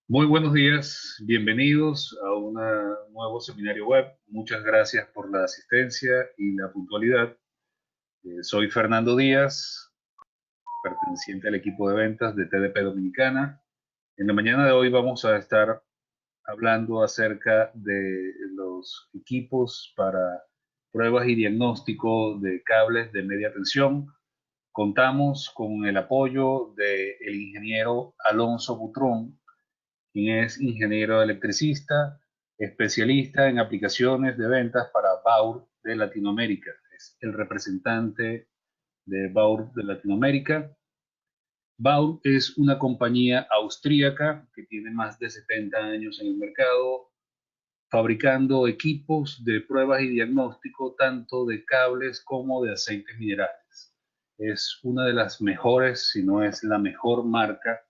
Muy buenos días, bienvenidos a un nuevo seminario web. Muchas gracias por la asistencia y la puntualidad. Soy Fernando Díaz, perteneciente al equipo de ventas de TDP Dominicana. En la mañana de hoy vamos a estar hablando acerca de los equipos para pruebas y diagnóstico de cables de media tensión. Contamos con el apoyo del ingeniero Alonso Butrón, quien es ingeniero electricista, especialista en aplicaciones de ventas para Baur de Latinoamérica. Es el representante de Baur de Latinoamérica. Baur es una compañía austríaca que tiene más de 70 años en el mercado, fabricando equipos de pruebas y diagnóstico tanto de cables como de aceites minerales. Es una de las mejores, si no es la mejor marca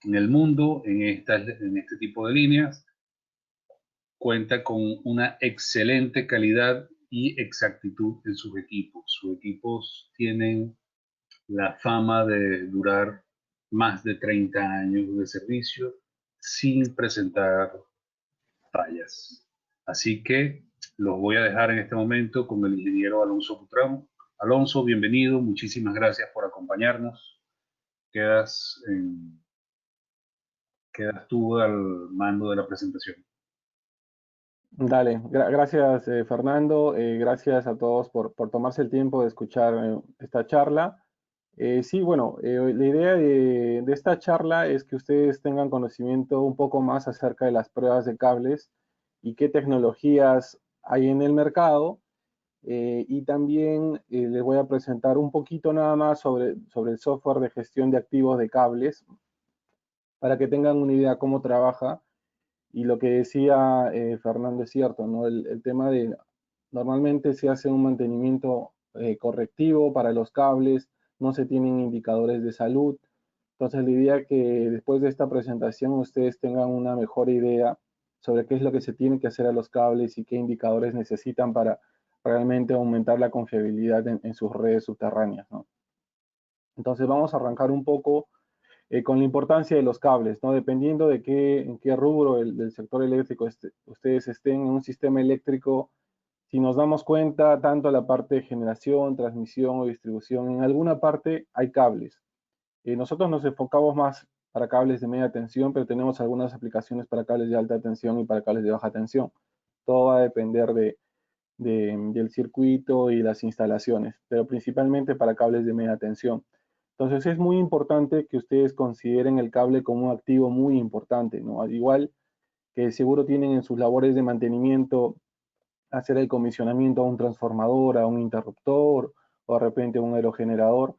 en el mundo en este tipo de líneas. Cuenta con una excelente calidad y exactitud en sus equipos. Sus equipos tienen la fama de durar más de 30 años de servicio sin presentar fallas. Así que los voy a dejar en este momento con el ingeniero Alonso Butrón. Alonso, bienvenido, muchísimas gracias por acompañarnos. Quedas, en, quedas tú al mando de la presentación. Dale, gracias Fernando, gracias a todos por tomarse el tiempo de escuchar esta charla. Sí, bueno, la idea de esta charla es que ustedes tengan conocimiento un poco más acerca de las pruebas de cables y qué tecnologías hay en el mercado. Y también les voy a presentar un poquito nada más sobre el software de gestión de activos de cables para que tengan una idea cómo trabaja. Y lo que decía Fernando es cierto, ¿no? El tema de, normalmente se hace un mantenimiento correctivo para los cables, no se tienen indicadores de salud. Entonces la idea es que después de esta presentación ustedes tengan una mejor idea sobre qué es lo que se tiene que hacer a los cables y qué indicadores necesitan para realmente aumentar la confiabilidad en sus redes subterráneas, ¿no? Entonces vamos a arrancar un poco con la importancia de los cables, ¿no? Dependiendo de en qué rubro del sector eléctrico ustedes estén en un sistema eléctrico, si nos damos cuenta, tanto la parte de generación, transmisión o distribución, en alguna parte hay cables. Nosotros nos enfocamos más para cables de media tensión, pero tenemos algunas aplicaciones para cables de alta tensión y para cables de baja tensión. Todo va a depender del circuito y las instalaciones, pero principalmente para cables de media tensión. Entonces es muy importante que ustedes consideren el cable como un activo muy importante, ¿no? Al igual que seguro tienen en sus labores de mantenimiento hacer el comisionamiento a un transformador, a un interruptor o de repente a un aerogenerador,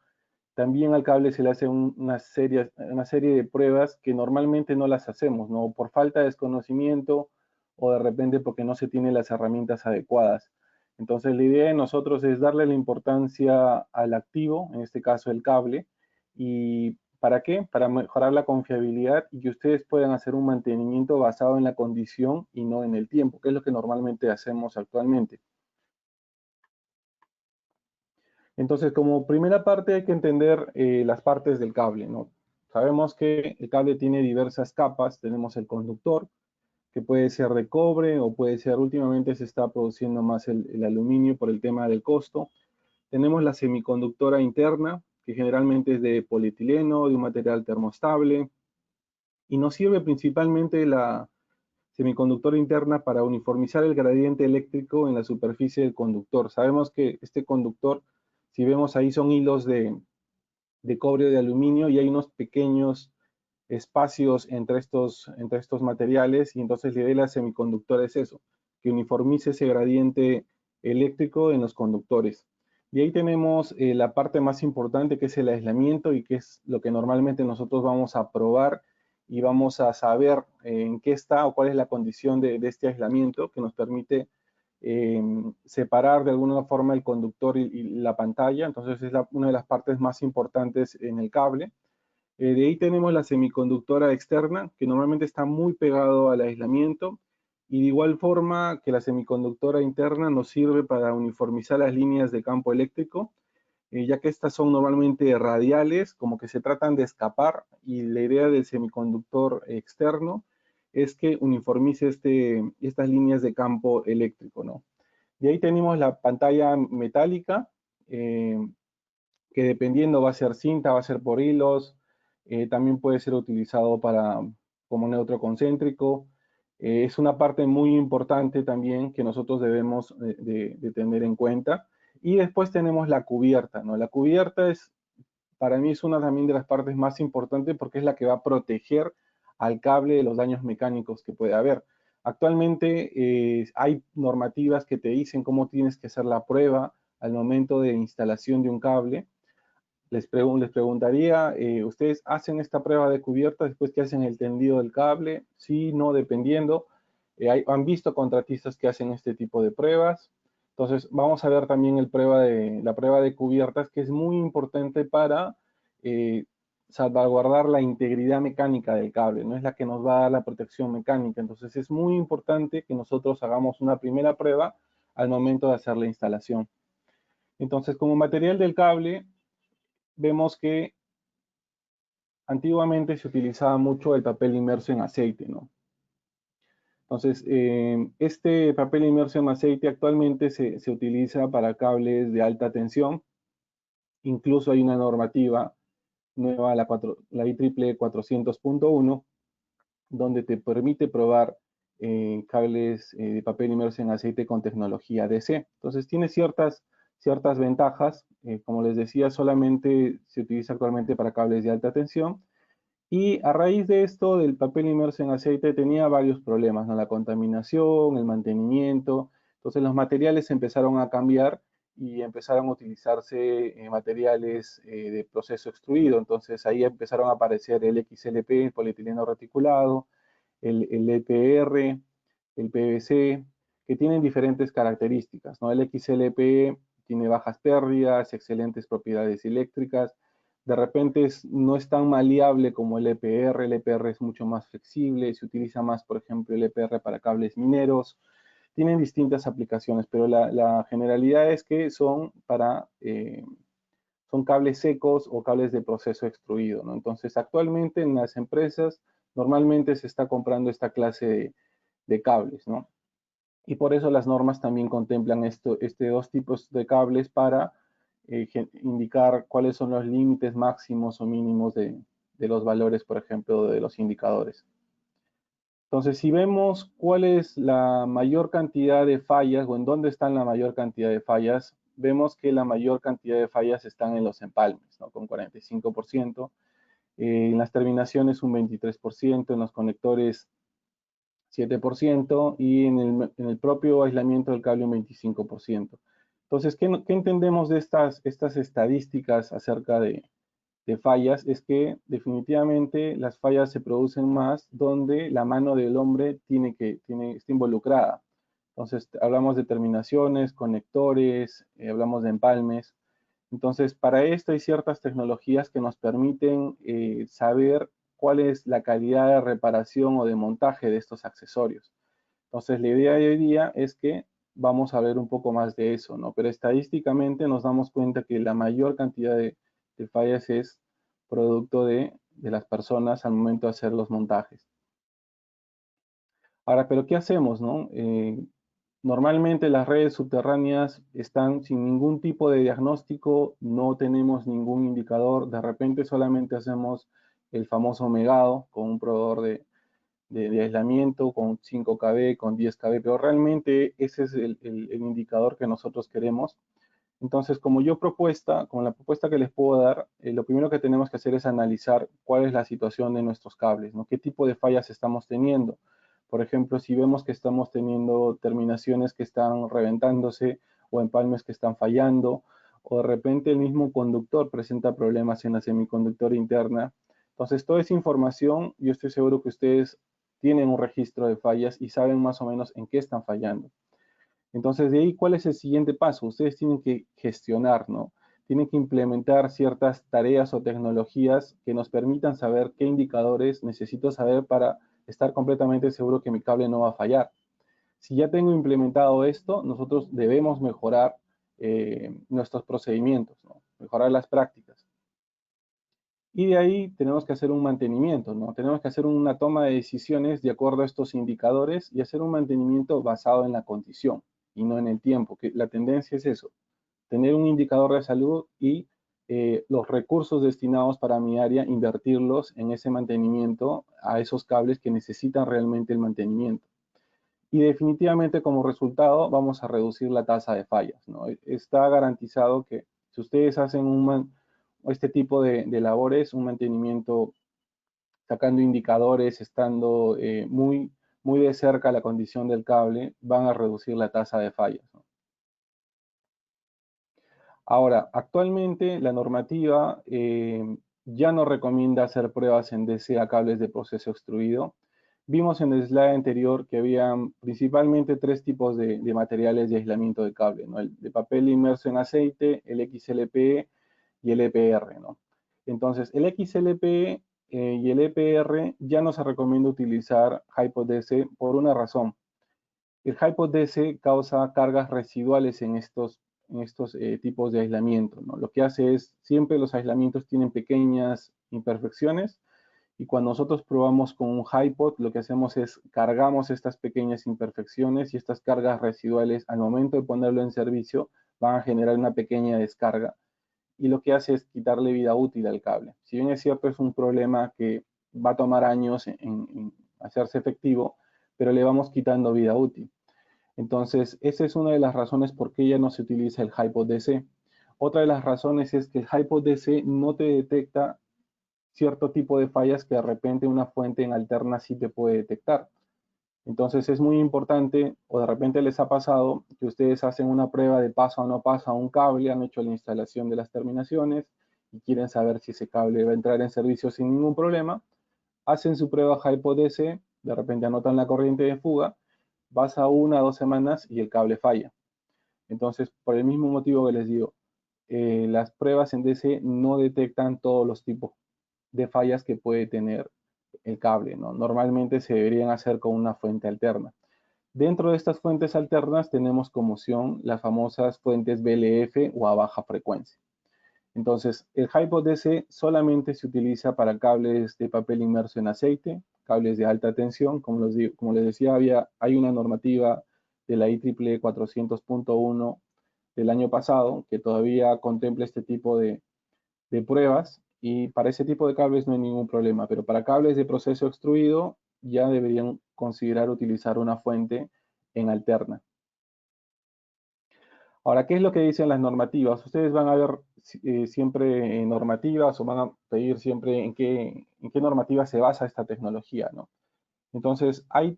también al cable se le hace una serie de pruebas que normalmente no las hacemos, ¿no? Por falta de desconocimiento o de repente porque no se tienen las herramientas adecuadas. Entonces la idea de nosotros es darle la importancia al activo, en este caso el cable, y ¿para qué? Para mejorar la confiabilidad y que ustedes puedan hacer un mantenimiento basado en la condición y no en el tiempo, que es lo que normalmente hacemos actualmente. Entonces, como primera parte hay que entender las partes del cable, ¿no? Sabemos que el cable tiene diversas capas. Tenemos el conductor, que puede ser de cobre o puede ser, últimamente se está produciendo más el aluminio por el tema del costo. Tenemos la semiconductora interna, que generalmente es de polietileno, de un material termostable, y nos sirve principalmente la semiconductora interna para uniformizar el gradiente eléctrico en la superficie del conductor. Sabemos que este conductor, si vemos ahí, son hilos de cobre o de aluminio y hay unos pequeños espacios entre estos materiales, y entonces la idea de la semiconductora es eso, que uniformice ese gradiente eléctrico en los conductores. Y ahí tenemos la parte más importante, que es el aislamiento, y que es lo que normalmente nosotros vamos a probar y vamos a saber en qué está o cuál es la condición de este aislamiento que nos permite separar de alguna forma el conductor y la pantalla. Entonces es una de las partes más importantes en el cable. De ahí tenemos la semiconductora externa, que normalmente está muy pegado al aislamiento, y de igual forma que la semiconductora interna nos sirve para uniformizar las líneas de campo eléctrico, ya que estas son normalmente radiales, como que se tratan de escapar, y la idea del semiconductor externo es que uniformice estas líneas de campo eléctrico, ¿no? Y ahí tenemos la pantalla metálica, que dependiendo va a ser cinta, va a ser por hilos, también puede ser utilizado como neutro concéntrico. Es una parte muy importante también que nosotros debemos de tener en cuenta. Y después tenemos la cubierta, ¿no? La cubierta para mí es una también de las partes más importantes porque es la que va a proteger al cable de los daños mecánicos que puede haber. Actualmente hay normativas que te dicen cómo tienes que hacer la prueba al momento de instalación de un cable. Les preguntaría, ¿ustedes hacen esta prueba de cubierta después que hacen el tendido del cable? Sí, no, dependiendo. Han visto contratistas que hacen este tipo de pruebas. Entonces, vamos a ver también la prueba de cubiertas, que es muy importante para salvaguardar la integridad mecánica del cable, no es la que nos va a dar la protección mecánica. Entonces, es muy importante que nosotros hagamos una primera prueba al momento de hacer la instalación. Entonces, como material del cable, vemos que antiguamente se utilizaba mucho el papel inmerso en aceite, ¿no? Entonces, este papel inmerso en aceite actualmente se utiliza para cables de alta tensión. Incluso hay una normativa nueva, la IEEE 400.1, donde te permite probar cables de papel inmerso en aceite con tecnología DC. Entonces, tiene ciertas ventajas. Como les decía, solamente se utiliza actualmente para cables de alta tensión. Y a raíz de esto, del papel inmerso en aceite, tenía varios problemas, ¿no? La contaminación, el mantenimiento. Entonces los materiales empezaron a cambiar y empezaron a utilizarse materiales de proceso extruido. Entonces ahí empezaron a aparecer el XLP, el polietileno reticulado, el EPR, el PVC, que tienen diferentes características, ¿no? El XLP tiene bajas pérdidas, excelentes propiedades eléctricas. De repente no es tan maleable como el EPR es mucho más flexible, se utiliza más, por ejemplo, el EPR para cables mineros. Tienen distintas aplicaciones, pero la generalidad es que son son cables secos o cables de proceso extruido, ¿no? Entonces, actualmente en las empresas normalmente se está comprando esta clase de cables, ¿no? Y por eso las normas también contemplan dos tipos de cables para indicar cuáles son los límites máximos o mínimos de los valores, por ejemplo, de los indicadores. Entonces, si vemos cuál es la mayor cantidad de fallas o en dónde están la mayor cantidad de fallas, vemos que la mayor cantidad de fallas están en los empalmes, ¿no? Con 45%, en las terminaciones un 23%, en los conectores 7% y en el propio aislamiento del cable un 25%. Entonces, ¿qué entendemos de estas estadísticas acerca de fallas? Es que definitivamente las fallas se producen más donde la mano del hombre está involucrada. Entonces, hablamos de terminaciones, conectores, hablamos de empalmes. Entonces, para esto hay ciertas tecnologías que nos permiten saber cuál es la calidad de reparación o de montaje de estos accesorios. Entonces, la idea de hoy día es que vamos a ver un poco más de eso, ¿no? Pero estadísticamente nos damos cuenta que la mayor cantidad de fallas es producto de las personas al momento de hacer los montajes. Ahora, ¿pero qué hacemos, no? Normalmente las redes subterráneas están sin ningún tipo de diagnóstico, no tenemos ningún indicador, de repente solamente hacemos el famoso megado con un proveedor de aislamiento, con 5 kb, con 10 kb, pero realmente ese es el indicador que nosotros queremos. Entonces, como la propuesta que les puedo dar, lo primero que tenemos que hacer es analizar cuál es la situación de nuestros cables, ¿no? ¿Qué tipo de fallas estamos teniendo? Por ejemplo, si vemos que estamos teniendo terminaciones que están reventándose o empalmes que están fallando, o de repente el mismo conductor presenta problemas en la semiconductora interna. Entonces, toda esa información, yo estoy seguro que ustedes tienen un registro de fallas y saben más o menos en qué están fallando. Entonces, de ahí, ¿cuál es el siguiente paso? Ustedes tienen que gestionar, ¿no? Tienen que implementar ciertas tareas o tecnologías que nos permitan saber qué indicadores necesito saber para estar completamente seguro que mi cable no va a fallar. Si ya tengo implementado esto, nosotros debemos mejorar nuestros procedimientos, ¿no? mejorar las prácticas. Y de ahí tenemos que hacer un mantenimiento, ¿no? Tenemos que hacer una toma de decisiones de acuerdo a estos indicadores y hacer un mantenimiento basado en la condición y no en el tiempo, que la tendencia es eso, tener un indicador de salud y los recursos destinados para mi área, invertirlos en ese mantenimiento a esos cables que necesitan realmente el mantenimiento. Y definitivamente como resultado vamos a reducir la tasa de fallas, ¿no? Está garantizado que si ustedes hacen este tipo de labores, un mantenimiento sacando indicadores, estando muy de cerca la condición del cable, van a reducir la tasa de fallas, ¿no? Ahora, actualmente la normativa ya no recomienda hacer pruebas en DC a cables de proceso extruido. Vimos en el slide anterior que había principalmente tres tipos de materiales de aislamiento de cable, ¿no? El de papel inmerso en aceite, el XLPE y el EPR, ¿no? Entonces, el XLPE y el EPR ya no se recomienda utilizar HiPod DC por una razón. El HiPod DC causa cargas residuales en estos tipos de aislamiento, ¿no? Lo que hace es, siempre los aislamientos tienen pequeñas imperfecciones y cuando nosotros probamos con un HiPod, lo que hacemos es cargamos estas pequeñas imperfecciones y estas cargas residuales al momento de ponerlo en servicio van a generar una pequeña descarga y lo que hace es quitarle vida útil al cable. Si bien es cierto, es un problema que va a tomar años en hacerse efectivo, pero le vamos quitando vida útil. Entonces, esa es una de las razones por qué ya no se utiliza el HiPod DC. Otra de las razones es que el HiPod DC no te detecta cierto tipo de fallas que de repente una fuente en alterna sí te puede detectar. Entonces es muy importante, o de repente les ha pasado, que ustedes hacen una prueba de paso o no paso a un cable, han hecho la instalación de las terminaciones y quieren saber si ese cable va a entrar en servicio sin ningún problema. Hacen su prueba HiPod DC, de repente anotan la corriente de fuga, pasa 1 o 2 semanas y el cable falla. Entonces, por el mismo motivo que les digo, las pruebas en DC no detectan todos los tipos de fallas que puede tener el cable, ¿no? Normalmente se deberían hacer con una fuente alterna. Dentro de estas fuentes alternas tenemos como opción las famosas fuentes BLF o a baja frecuencia. Entonces, el HiPod DC solamente se utiliza para cables de papel inmerso en aceite, cables de alta tensión. Como les decía, hay una normativa de la IEEE 400.1 del año pasado que todavía contempla este tipo de pruebas y para ese tipo de cables no hay ningún problema, pero para cables de proceso extruido ya deberían considerar utilizar una fuente en alterna. Ahora, ¿qué es lo que dicen las normativas? Ustedes van a ver siempre normativas o van a pedir siempre en qué normativa se basa esta tecnología, ¿no? Entonces, hay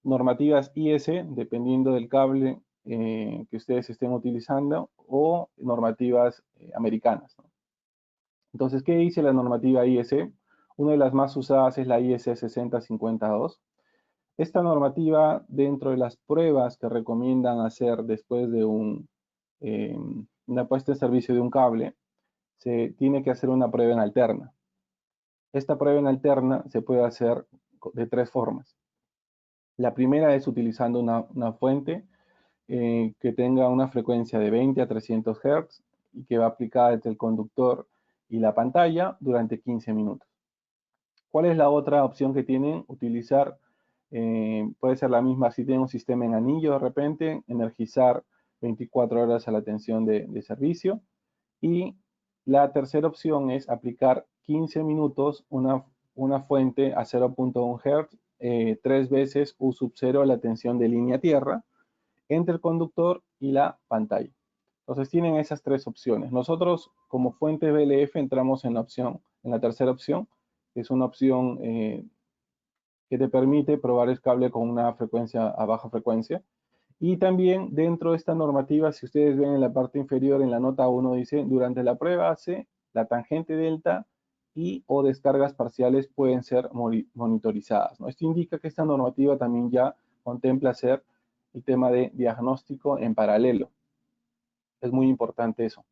normativas IS, dependiendo del cable que ustedes estén utilizando, o normativas americanas, ¿no? Entonces, ¿qué dice la normativa IS? Una de las más usadas es la IS 6052. Esta normativa, dentro de las pruebas que recomiendan hacer después de una puesta en servicio de un cable, se tiene que hacer una prueba en alterna. Esta prueba en alterna se puede hacer de tres formas. La primera es utilizando una fuente que tenga una frecuencia de 20 a 300 Hz y que va aplicada entre el conductor y la pantalla durante 15 minutos. ¿Cuál es la otra opción que tienen? Utilizar, puede ser la misma si tienen un sistema en anillo de repente, energizar 24 horas a la tensión de servicio. Y la tercera opción es aplicar 15 minutos una fuente a 0.1 Hz, 3 veces U sub 0 a la tensión de línea tierra entre el conductor y la pantalla. Entonces tienen esas tres opciones. Nosotros como fuente BLF entramos en la tercera opción, que es una opción que te permite probar el cable con una frecuencia a baja frecuencia. Y también dentro de esta normativa, si ustedes ven en la parte inferior, en la nota 1, dice, durante la prueba hace la tangente delta y o descargas parciales pueden ser monitorizadas, ¿no? Esto indica que esta normativa también ya contempla hacer el tema de diagnóstico en paralelo. Es muy importante eso.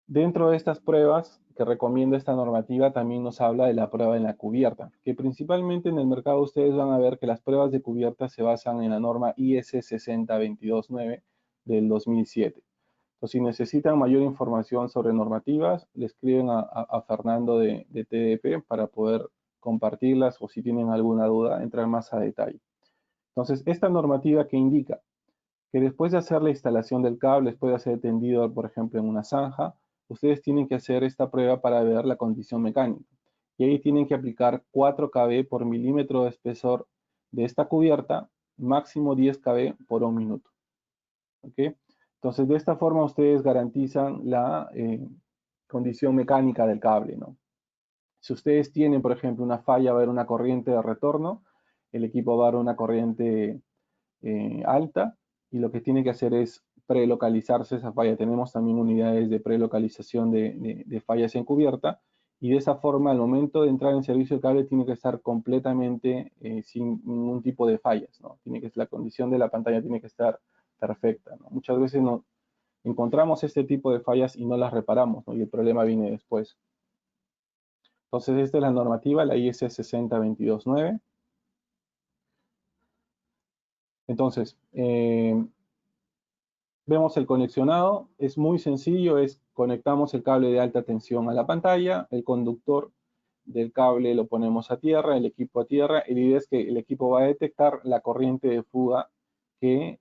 Dentro de estas pruebas que recomienda esta normativa también nos habla de la prueba en la cubierta, que principalmente en el mercado ustedes van a ver que las pruebas de cubierta se basan en la norma IS 60229 del 2007. Entonces, si necesitan mayor información sobre normativas, le escriben a Fernando de TDP para poder compartirlas, o si tienen alguna duda, entrar más a detalle. Entonces, esta normativa que indica que después de hacer la instalación del cable, después de ser tendido, por ejemplo, en una zanja, ustedes tienen que hacer esta prueba para ver la condición mecánica. Y ahí tienen que aplicar 4 kb por milímetro de espesor de esta cubierta, máximo 10 kb por un minuto. ¿Ok? Entonces, de esta forma ustedes garantizan la condición mecánica del cable, ¿no? Si ustedes tienen, por ejemplo, una falla, va a haber una corriente de retorno, el equipo va a dar una corriente alta, y lo que tiene que hacer es prelocalizarse esa falla. Tenemos también unidades de prelocalización de fallas en cubierta, y de esa forma, al momento de entrar en servicio, el cable tiene que estar completamente sin ningún tipo de fallas, ¿no? La condición de la pantalla tiene que estar perfecta, ¿no? Muchas veces encontramos este tipo de fallas y no las reparamos, ¿no? Y el problema viene después. Entonces, esta es la normativa, la IS 60229. Entonces, vemos el conexionado, es muy sencillo, conectamos el cable de alta tensión a la pantalla, el conductor del cable lo ponemos a tierra, el equipo a tierra, y la idea es que el equipo va a detectar la corriente de fuga que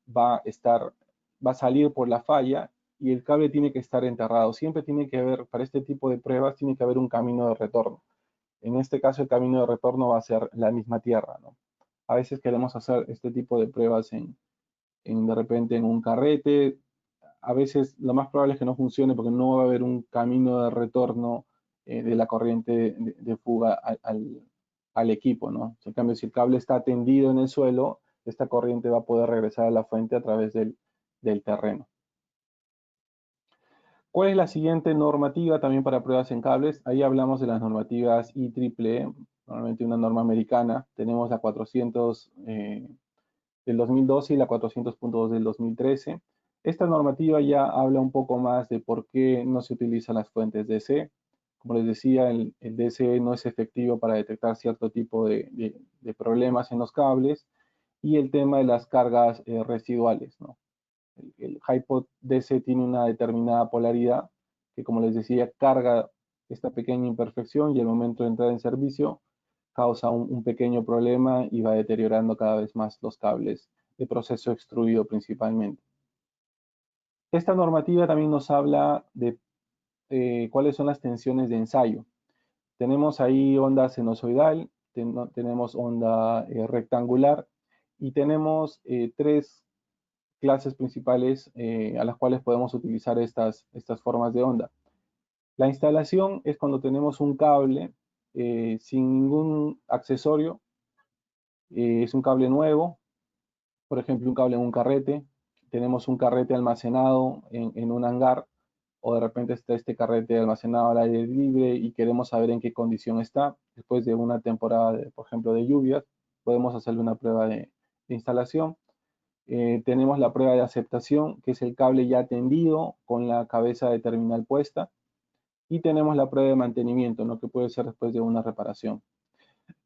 va a salir por la falla, y el cable tiene que estar enterrado. Siempre tiene que haber, para este tipo de pruebas, tiene que haber un camino de retorno. En este caso, el camino de retorno va a ser la misma tierra, ¿no? A veces queremos hacer este tipo de pruebas de repente en un carrete. A veces lo más probable es que no funcione porque no va a haber un camino de retorno de la corriente de fuga al equipo, ¿no? En cambio, si el cable está tendido en el suelo, esta corriente va a poder regresar a la fuente a través del terreno. ¿Cuál es la siguiente normativa también para pruebas en cables? Ahí hablamos de las normativas IEEE, normalmente una norma americana. Tenemos la 400 del 2012 y la 400.2 del 2013. Esta normativa ya habla un poco más de por qué no se utilizan las fuentes DC. Como les decía, el DC no es efectivo para detectar cierto tipo de problemas en los cables, y el tema de las cargas residuales, ¿no? El HiPod DC tiene una determinada polaridad que, como les decía, carga esta pequeña imperfección, y al momento de entrar en servicio causa un pequeño problema y va deteriorando cada vez más los cables de proceso extruido principalmente. Esta normativa también nos habla de cuáles son las tensiones de ensayo. Tenemos ahí onda sinusoidal, tenemos onda rectangular, y tenemos 3 clases principales a las cuales podemos utilizar estas formas de onda. La instalación es cuando tenemos un cable sin ningún accesorio, es un cable nuevo, por ejemplo, un cable en un carrete. Tenemos un carrete almacenado en un hangar, o de repente está este carrete almacenado al aire libre y queremos saber en qué condición está. Después de una temporada, por ejemplo, de lluvias, podemos hacerle una prueba de instalación. Tenemos la prueba de aceptación, que es el cable ya tendido con la cabeza de terminal puesta. Y tenemos la prueba de mantenimiento, ¿no? Que puede ser después de una reparación.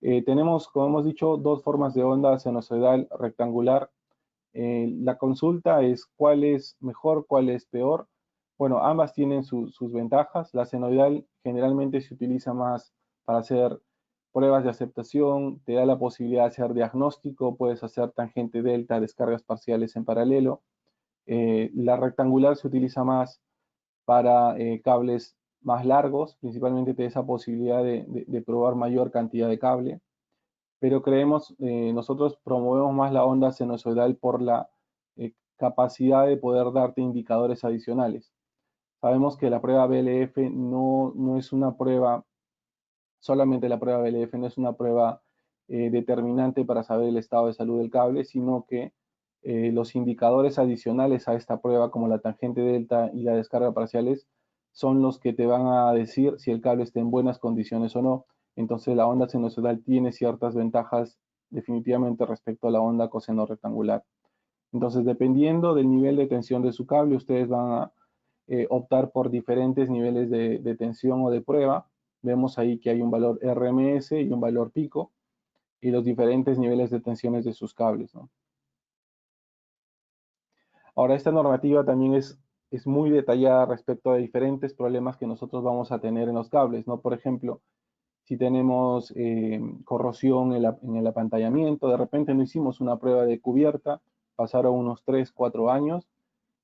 Tenemos, como hemos dicho, 2 formas de onda sinusoidal rectangular. La consulta es cuál es mejor, cuál es peor. Bueno, ambas tienen sus ventajas. La senoidal generalmente se utiliza más para hacer pruebas de aceptación, te da la posibilidad de hacer diagnóstico, puedes hacer tangente delta, descargas parciales en paralelo. La rectangular se utiliza más para cables más largos, principalmente te da esa posibilidad de probar mayor cantidad de cable, pero nosotros promovemos más la onda sinusoidal por la capacidad de poder darte indicadores adicionales. Sabemos que la prueba BLF no es una prueba, solamente la prueba BLF no es una prueba determinante para saber el estado de salud del cable, sino que los indicadores adicionales a esta prueba, como la tangente delta y la descarga parciales, son los que te van a decir si el cable está en buenas condiciones o no. Entonces, la onda sinusoidal tiene ciertas ventajas definitivamente respecto a la onda coseno rectangular. Entonces, dependiendo del nivel de tensión de su cable, ustedes van a optar por diferentes niveles de tensión o de prueba. Vemos ahí que hay un valor RMS y un valor pico, y los diferentes niveles de tensiones de sus cables, ¿no? Ahora, esta normativa también es muy detallada respecto a diferentes problemas que nosotros vamos a tener en los cables, ¿no? Por ejemplo, si tenemos corrosión en el apantallamiento, de repente no hicimos una prueba de cubierta, pasaron unos 3, 4 años,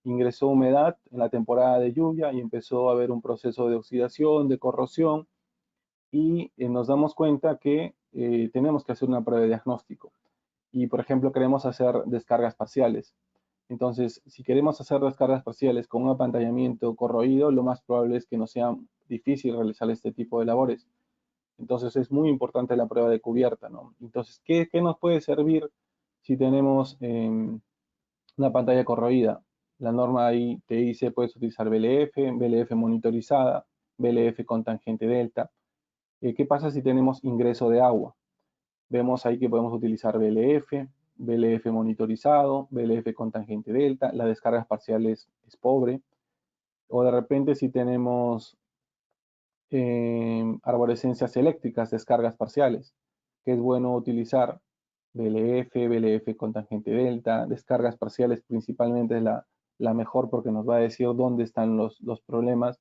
ingresó humedad en la temporada de lluvia y empezó a haber un proceso de oxidación, de corrosión, y nos damos cuenta que tenemos que hacer una prueba de diagnóstico. Y, por ejemplo, queremos hacer descargas parciales. Entonces, si queremos hacer descargas parciales con un apantallamiento corroído, lo más probable es que no sea difícil realizar este tipo de labores. Entonces, es muy importante la prueba de cubierta, ¿no? Entonces, ¿qué nos puede servir si tenemos una pantalla corroída? La norma ahí te dice, puedes utilizar BLF, BLF monitorizada, BLF con tangente delta. ¿Qué pasa si tenemos ingreso de agua? Vemos ahí que podemos utilizar BLF, BLF monitorizado, BLF con tangente delta, las descargas parciales es pobre. O de repente si tenemos arborescencias eléctricas, descargas parciales, que es bueno utilizar BLF, BLF con tangente delta, descargas parciales principalmente es la mejor porque nos va a decir dónde están los problemas.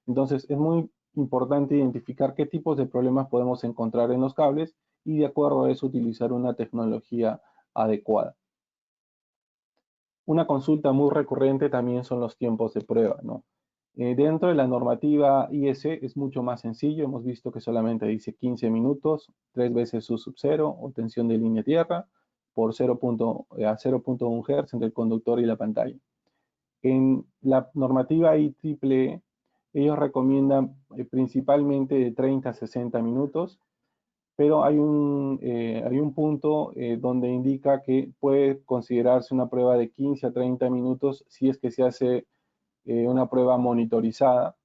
Entonces es muy importante identificar qué tipos de problemas podemos encontrar en los cables y de acuerdo a eso utilizar una tecnología adecuada. Una consulta muy recurrente también son los tiempos de prueba, ¿no? Dentro de la normativa IS es mucho más sencillo. Hemos visto que solamente dice 15 minutos, 3 veces su sub 0 o tensión de línea tierra por 0.1 Hz entre el conductor y la pantalla. En la normativa IEEE, ellos recomiendan principalmente de 30 a 60 minutos, pero hay un punto donde indica que puede considerarse una prueba de 15 a 30 minutos si es que se hace una prueba monitorizada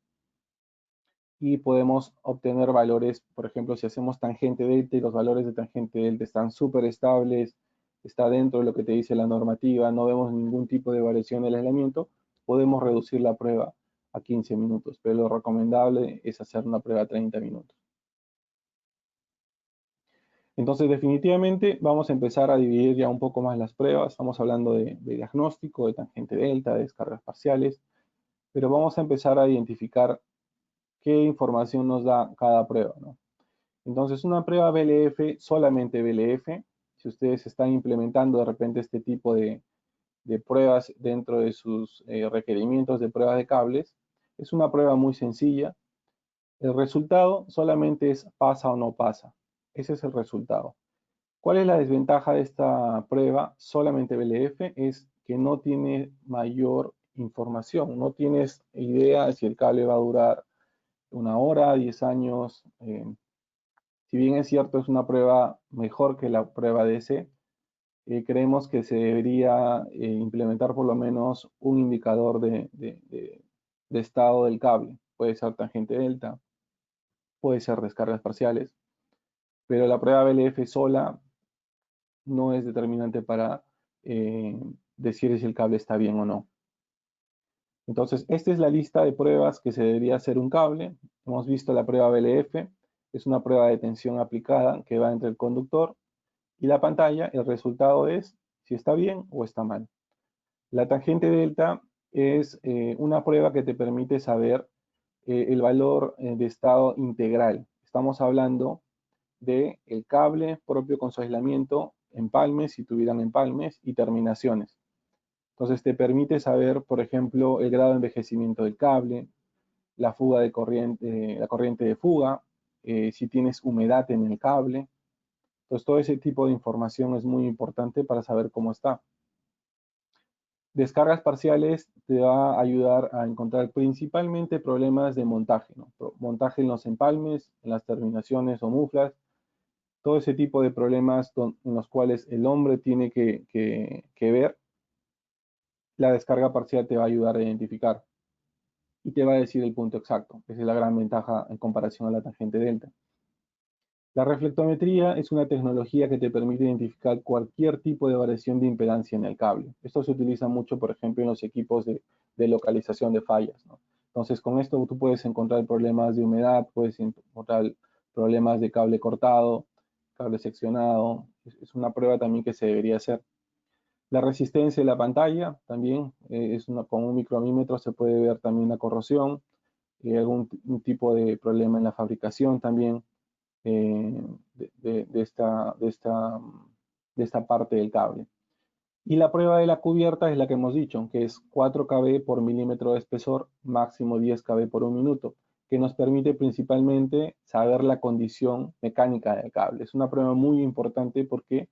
y podemos obtener valores, por ejemplo, si hacemos tangente delta y los valores de tangente delta están súper estables, está dentro de lo que te dice la normativa, no vemos ningún tipo de variación del aislamiento, podemos reducir la prueba a 15 minutos, pero lo recomendable es hacer una prueba a 30 minutos. Entonces, definitivamente vamos a empezar a dividir ya un poco más las pruebas. Estamos hablando de diagnóstico, de tangente delta, de descargas parciales, pero vamos a empezar a identificar qué información nos da cada prueba, ¿no? Entonces, una prueba BLF, solamente BLF, si ustedes están implementando de repente este tipo de pruebas dentro de sus requerimientos de pruebas de cables, es una prueba muy sencilla. El resultado solamente es pasa o no pasa. Ese es el resultado. ¿Cuál es la desventaja de esta prueba? Solamente BLF es que no tiene mayor información. No tienes idea de si el cable va a durar 1 hora, 10 años. Si bien es cierto, es una prueba mejor que la prueba DC, creemos que se debería implementar por lo menos un indicador de estado del cable. Puede ser tangente delta, puede ser descargas parciales, pero la prueba BLF sola no es determinante para decir si el cable está bien o no. Entonces, esta es la lista de pruebas que se debería hacer un cable. Hemos visto la prueba BLF, es una prueba de tensión aplicada que va entre el conductor y la pantalla. El resultado es si está bien o está mal. La tangente delta es una prueba que te permite saber el valor de estado integral. Estamos hablando del cable propio con su aislamiento, empalmes, si tuvieran empalmes, y terminaciones. Entonces te permite saber, por ejemplo, el grado de envejecimiento del cable, la fuga de corriente, la corriente de fuga, si tienes humedad en el cable. Entonces todo ese tipo de información es muy importante para saber cómo está. Descargas parciales te va a ayudar a encontrar principalmente problemas de montaje, ¿no? Montaje en los empalmes, en las terminaciones o muflas, todo ese tipo de problemas en los cuales el hombre tiene que ver, la descarga parcial te va a ayudar a identificar y te va a decir el punto exacto. Esa es la gran ventaja en comparación a la tangente delta. La reflectometría es una tecnología que te permite identificar cualquier tipo de variación de impedancia en el cable. Esto se utiliza mucho, por ejemplo, en los equipos de localización de fallas, ¿no? Entonces, con esto tú puedes encontrar problemas de humedad, puedes encontrar problemas de cable cortado, cable seccionado. Es una prueba también que se debería hacer. La resistencia de la pantalla también, con un micromímetro se puede ver también la corrosión, un tipo de problema en la fabricación también de esta parte del cable. Y la prueba de la cubierta es la que hemos dicho, que es 4 kb por milímetro de espesor, máximo 10 kb por un minuto, que nos permite principalmente saber la condición mecánica del cable. Es una prueba muy importante porque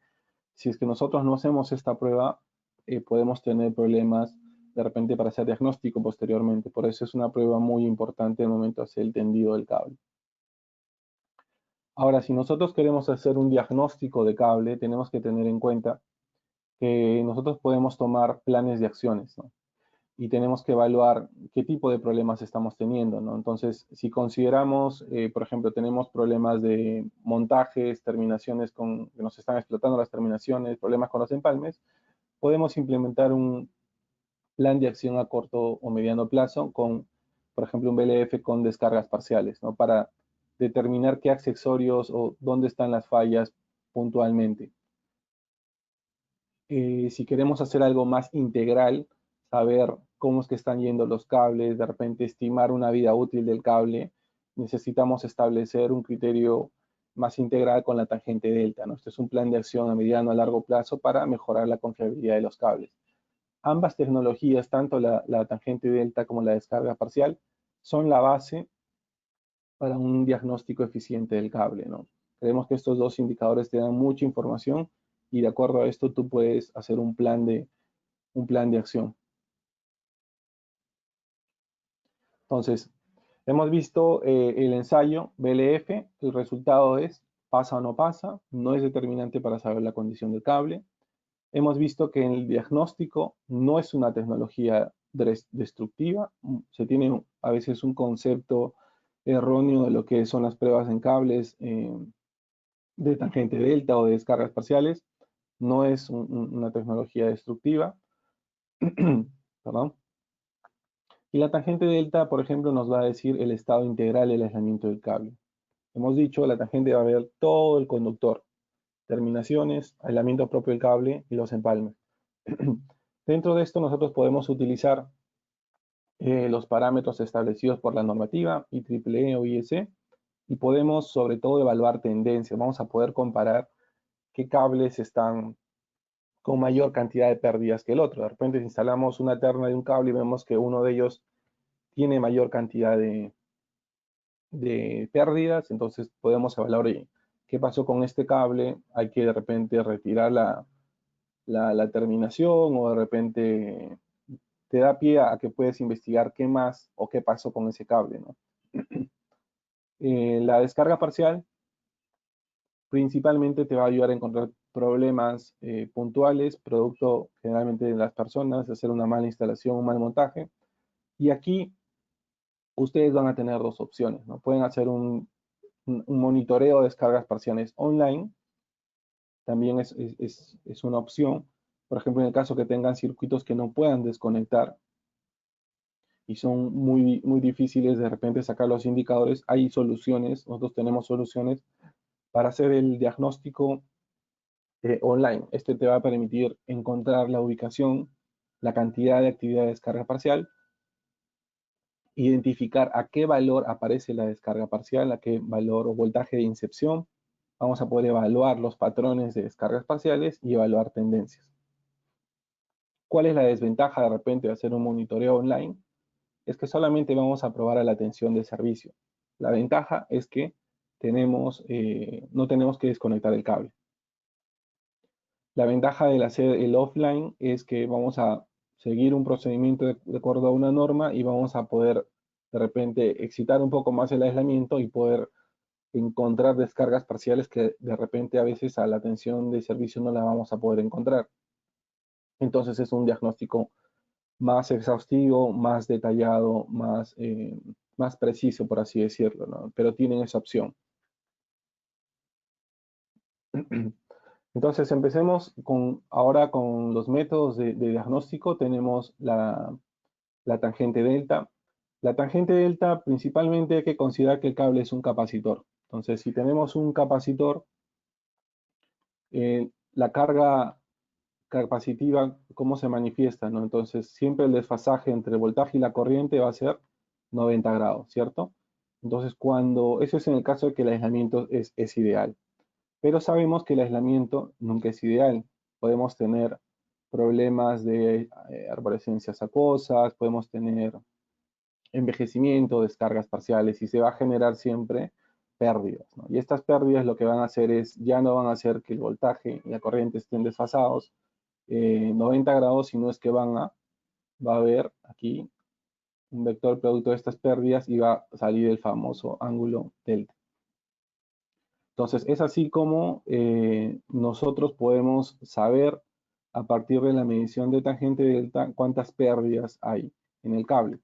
si es que nosotros no hacemos esta prueba, podemos tener problemas de repente para hacer diagnóstico posteriormente. Por eso es una prueba muy importante en el momento de hacer el tendido del cable. Ahora, si nosotros queremos hacer un diagnóstico de cable, tenemos que tener en cuenta que nosotros podemos tomar planes de acciones, ¿no? Y tenemos que evaluar qué tipo de problemas estamos teniendo, ¿no? Entonces, si consideramos, por ejemplo, tenemos problemas de montajes, terminaciones que nos están explotando las terminaciones, problemas con los empalmes, podemos implementar un plan de acción a corto o mediano plazo con, por ejemplo, un BLF con descargas parciales, ¿no? Para determinar qué accesorios o dónde están las fallas puntualmente. Si queremos hacer algo más integral, saber cómo es que están yendo los cables, de repente estimar una vida útil del cable, necesitamos establecer un criterio más integral con la tangente delta, ¿no? Este es un plan de acción a mediano a largo plazo para mejorar la confiabilidad de los cables. Ambas tecnologías, tanto la tangente delta como la descarga parcial, son la base para un diagnóstico eficiente del cable, ¿no? Creemos que estos dos indicadores te dan mucha información y de acuerdo a esto tú puedes hacer un plan de acción. Entonces, hemos visto el ensayo BLF, el resultado es pasa o no pasa, no es determinante para saber la condición del cable. Hemos visto que en el diagnóstico no es una tecnología destructiva, se tiene a veces un concepto erróneo de lo que son las pruebas en cables de tangente delta o de descargas parciales, no es una tecnología destructiva. Perdón. Y la tangente delta, por ejemplo, nos va a decir el estado integral del aislamiento del cable. Hemos dicho, la tangente va a ver todo el conductor, terminaciones, aislamiento propio del cable y los empalmes. Dentro de esto nosotros podemos utilizar los parámetros establecidos por la normativa IEEE o IEC y podemos sobre todo evaluar tendencias. Vamos a poder comparar qué cables están con mayor cantidad de pérdidas que el otro. De repente si instalamos una terna de un cable y vemos que uno de ellos tiene mayor cantidad de pérdidas, entonces podemos evaluar qué pasó con este cable, hay que de repente retirar la terminación o de repente te da pie a que puedes investigar qué más o qué pasó con ese cable, ¿no? La descarga parcial principalmente te va a ayudar a encontrar problemas puntuales, producto generalmente de las personas, hacer una mala instalación, un mal montaje. Y aquí ustedes van a tener dos opciones, ¿no? Pueden hacer un monitoreo de descargas parciales online, también es una opción. Por ejemplo, en el caso que tengan circuitos que no puedan desconectar y son muy, muy difíciles de repente sacar los indicadores, hay soluciones, nosotros tenemos soluciones para hacer el diagnóstico online. Este te va a permitir encontrar la ubicación, la cantidad de actividad de descarga parcial, identificar a qué valor aparece la descarga parcial, a qué valor o voltaje de incepción. Vamos a poder evaluar los patrones de descargas parciales y evaluar tendencias. ¿Cuál es la desventaja de repente de hacer un monitoreo online? Es que solamente vamos a probar a la atención de servicio. La ventaja es que no tenemos que desconectar el cable. La ventaja de hacer el offline es que vamos a seguir un procedimiento de acuerdo a una norma y vamos a poder de repente excitar un poco más el aislamiento y poder encontrar descargas parciales que de repente a veces a la atención de servicio no la vamos a poder encontrar. Entonces es un diagnóstico más exhaustivo, más detallado, más preciso, por así decirlo, ¿no? Pero tienen esa opción. Entonces empecemos ahora con los métodos de diagnóstico. Tenemos la tangente delta. La tangente delta principalmente hay que considerar que el cable es un capacitor. Entonces si tenemos un capacitor, la carga capacitiva, ¿cómo se manifiesta, ¿no? Entonces, siempre el desfasaje entre el voltaje y la corriente va a ser 90 grados, ¿cierto? Entonces, eso es en el caso de que el aislamiento es ideal. Pero sabemos que el aislamiento nunca es ideal. Podemos tener problemas de arborescencias acuosas, podemos tener envejecimiento, descargas parciales, y se va a generar siempre pérdidas, ¿no? Y estas pérdidas lo que van a hacer ya no van a hacer que el voltaje y la corriente estén desfasados 90 grados, sino es que va a haber aquí un vector producto de estas pérdidas y va a salir el famoso ángulo delta. Entonces, es así como nosotros podemos saber a partir de la medición de tangente delta cuántas pérdidas hay en el cable.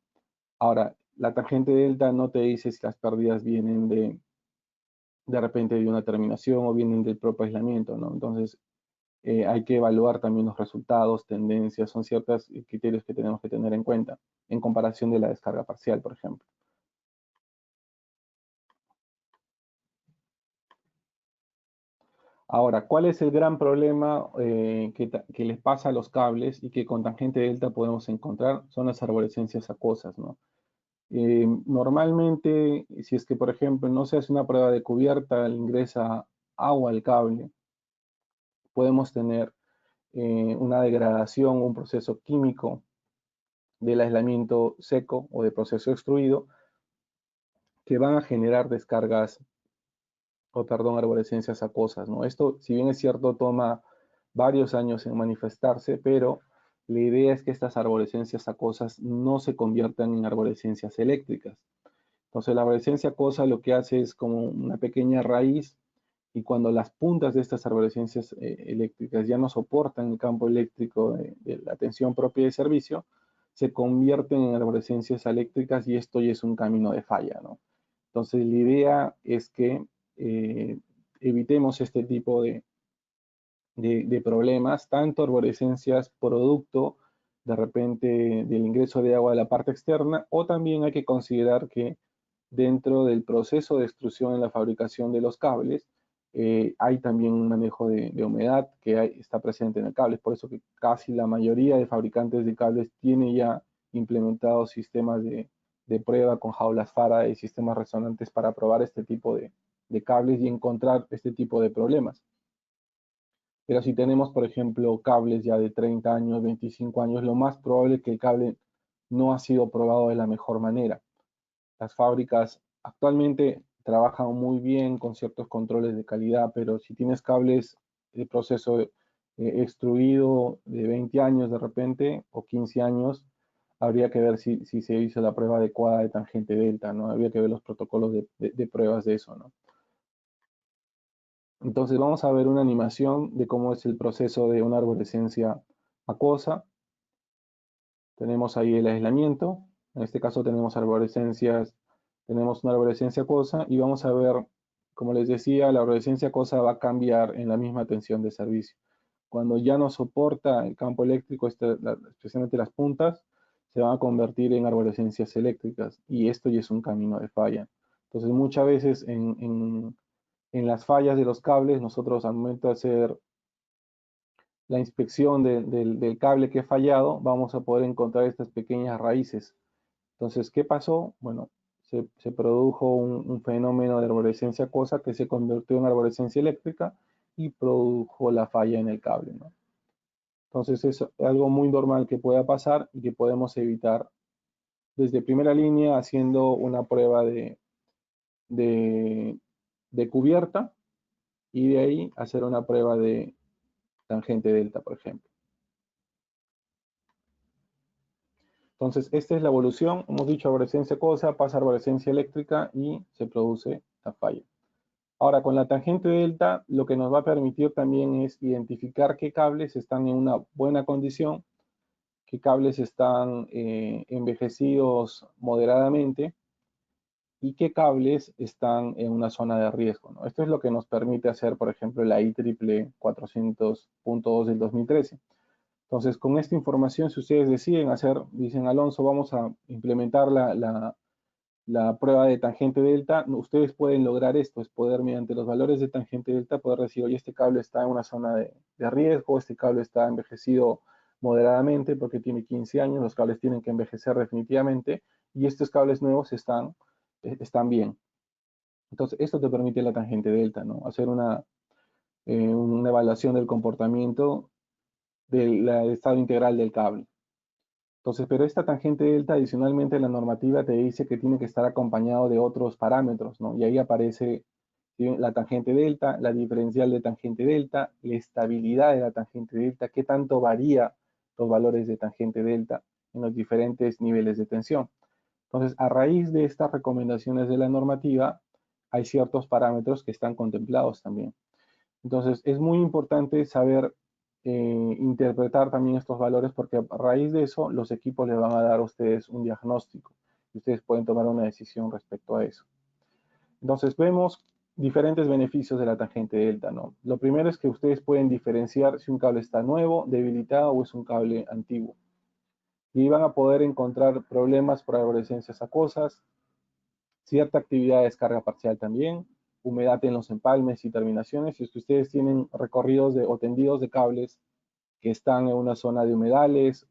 Ahora, la tangente delta no te dice si las pérdidas vienen de repente de una terminación o vienen del propio aislamiento, ¿no? Entonces, hay que evaluar también los resultados, tendencias, son ciertos criterios que tenemos que tener en cuenta en comparación de la descarga parcial, por ejemplo. Ahora, ¿cuál es el gran problema que les pasa a los cables y que con tangente delta podemos encontrar? Son las arborescencias acuosas, ¿no? Normalmente, si es que, por ejemplo, no se hace una prueba de cubierta, ingresa agua al cable, podemos tener una degradación, un proceso químico del aislamiento seco o de proceso extruido que van a generar descargas, o perdón, arborescencias acuosas, ¿no? Esto, si bien es cierto, toma varios años en manifestarse, pero la idea es que estas arborescencias acuosas no se conviertan en arborescencias eléctricas. Entonces, la arborescencia acuosa lo que hace es como una pequeña raíz, y cuando las puntas de estas arborescencias eléctricas ya no soportan el campo eléctrico de la tensión propia de servicio, se convierten en arborescencias eléctricas, y esto ya es un camino de falla, ¿no? Entonces, la idea es que evitemos este tipo de problemas, tanto arborescencias producto de repente del ingreso de agua a la parte externa, o también hay que considerar que dentro del proceso de extrusión en la fabricación de los cables, hay también un manejo de humedad que está presente en el cable. Es por eso que casi la mayoría de fabricantes de cables tiene ya implementados sistemas de prueba con jaulas Faraday y sistemas resonantes para probar este tipo de cables y encontrar este tipo de problemas. Pero si tenemos, por ejemplo, cables ya de 30 años, 25 años, lo más probable es que el cable no ha sido probado de la mejor manera. Las fábricas actualmente trabajan muy bien con ciertos controles de calidad, pero si tienes cables de proceso extruido de 20 años de repente o 15 años, habría que ver si se hizo la prueba adecuada de tangente delta, ¿no? Habría que ver los protocolos de pruebas de eso, ¿no? Entonces vamos a ver una animación de cómo es el proceso de una arborescencia acuosa. Tenemos ahí el aislamiento. En este caso tenemos una arborescencia acuosa, y vamos a ver, como les decía, la arborescencia acuosa va a cambiar en la misma tensión de servicio. Cuando ya no soporta el campo eléctrico, especialmente las puntas, se van a convertir en arborescencias eléctricas, y esto ya es un camino de falla. Entonces, muchas veces en las fallas de los cables, nosotros al momento de hacer la inspección del cable que ha fallado, vamos a poder encontrar estas pequeñas raíces. Entonces, ¿qué pasó? Bueno, se produjo un fenómeno de arborescencia acuosa que se convirtió en arborescencia eléctrica y produjo la falla en el cable, ¿no? Entonces, es algo muy normal que pueda pasar y que podemos evitar desde primera línea haciendo una prueba de, de cubierta, y de ahí hacer una prueba de tangente delta, por ejemplo. Entonces, esta es la evolución. Hemos dicho arborescencia acuosa, pasa a arborescencia eléctrica y se produce la falla. Ahora, con la tangente delta, lo que nos va a permitir también es identificar qué cables están en una buena condición, qué cables están envejecidos moderadamente y qué cables están en una zona de riesgo, ¿no? Esto es lo que nos permite hacer, por ejemplo, la IEEE 400.2 del 2013. Entonces, con esta información, si ustedes deciden dicen, Alonso, vamos a implementar la prueba de tangente delta, ustedes pueden lograr esto, es poder mediante los valores de tangente delta poder decir, oye, este cable está en una zona de riesgo, este cable está envejecido moderadamente porque tiene 15 años, los cables tienen que envejecer definitivamente y estos cables nuevos están bien. Entonces, esto te permite la tangente delta, ¿no? Hacer una evaluación del comportamiento del estado integral del cable. Entonces, pero esta tangente delta, adicionalmente la normativa te dice que tiene que estar acompañado de otros parámetros, ¿no? Y ahí aparece la tangente delta, la diferencial de tangente delta, la estabilidad de la tangente delta, qué tanto varía los valores de tangente delta en los diferentes niveles de tensión. Entonces, a raíz de estas recomendaciones de la normativa, hay ciertos parámetros que están contemplados también. Entonces, es muy importante saber interpretar también estos valores porque a raíz de eso los equipos les van a dar a ustedes un diagnóstico y ustedes pueden tomar una decisión respecto a eso. Entonces, vemos diferentes beneficios de la tangente delta, ¿no? Lo primero es que ustedes pueden diferenciar si un cable está nuevo, debilitado o es un cable antiguo. Y van a poder encontrar problemas por arborescencias acosas, cierta actividad de descarga parcial también, humedad en los empalmes y terminaciones. Si es que ustedes tienen recorridos o tendidos de cables que están en una zona de humedales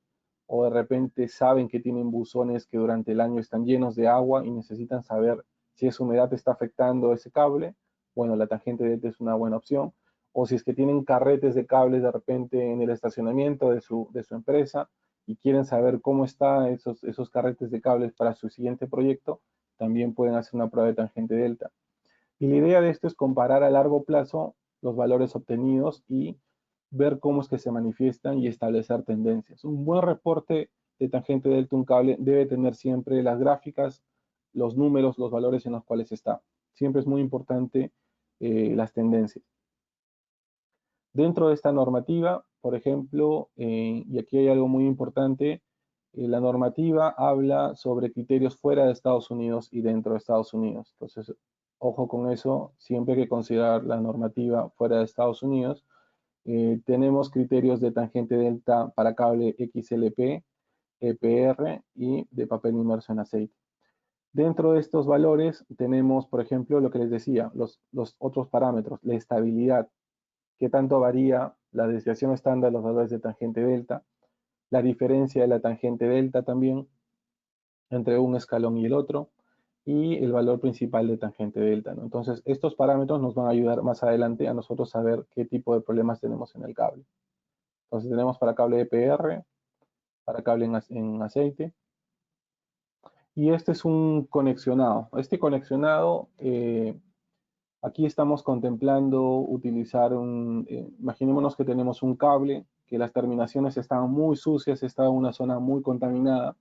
o de repente saben que tienen buzones que durante el año están llenos de agua y necesitan saber si esa humedad está afectando ese cable, bueno, la tangente delta es una buena opción. O si es que tienen carretes de cables de repente en el estacionamiento de su empresa y quieren saber cómo están esos carretes de cables para su siguiente proyecto, también pueden hacer una prueba de tangente delta. Y la idea de esto es comparar a largo plazo los valores obtenidos y ver cómo es que se manifiestan y establecer tendencias. Un buen reporte de tangente delta un cable debe tener siempre las gráficas, los números, los valores en los cuales está. Siempre es muy importante las tendencias. Dentro de esta normativa, por ejemplo, y aquí hay algo muy importante, la normativa habla sobre criterios fuera de Estados Unidos y dentro de Estados Unidos. Entonces, ojo con eso, siempre hay que considerar la normativa fuera de Estados Unidos. Tenemos criterios de tangente delta para cable XLP, EPR y de papel inmerso en aceite. Dentro de estos valores tenemos, por ejemplo, lo que les decía, los otros parámetros, la estabilidad, qué tanto varía la desviación estándar de los valores de tangente delta, la diferencia de la tangente delta también entre un escalón y el otro, y el valor principal de tangente delta, ¿no? Entonces, estos parámetros nos van a ayudar más adelante a nosotros saber qué tipo de problemas tenemos en el cable. Entonces, tenemos para cable EPR, para cable en aceite, y este es un conexionado. Este conexionado, aquí estamos contemplando utilizar imaginémonos que tenemos un cable, que las terminaciones están muy sucias, está en una zona muy contaminada,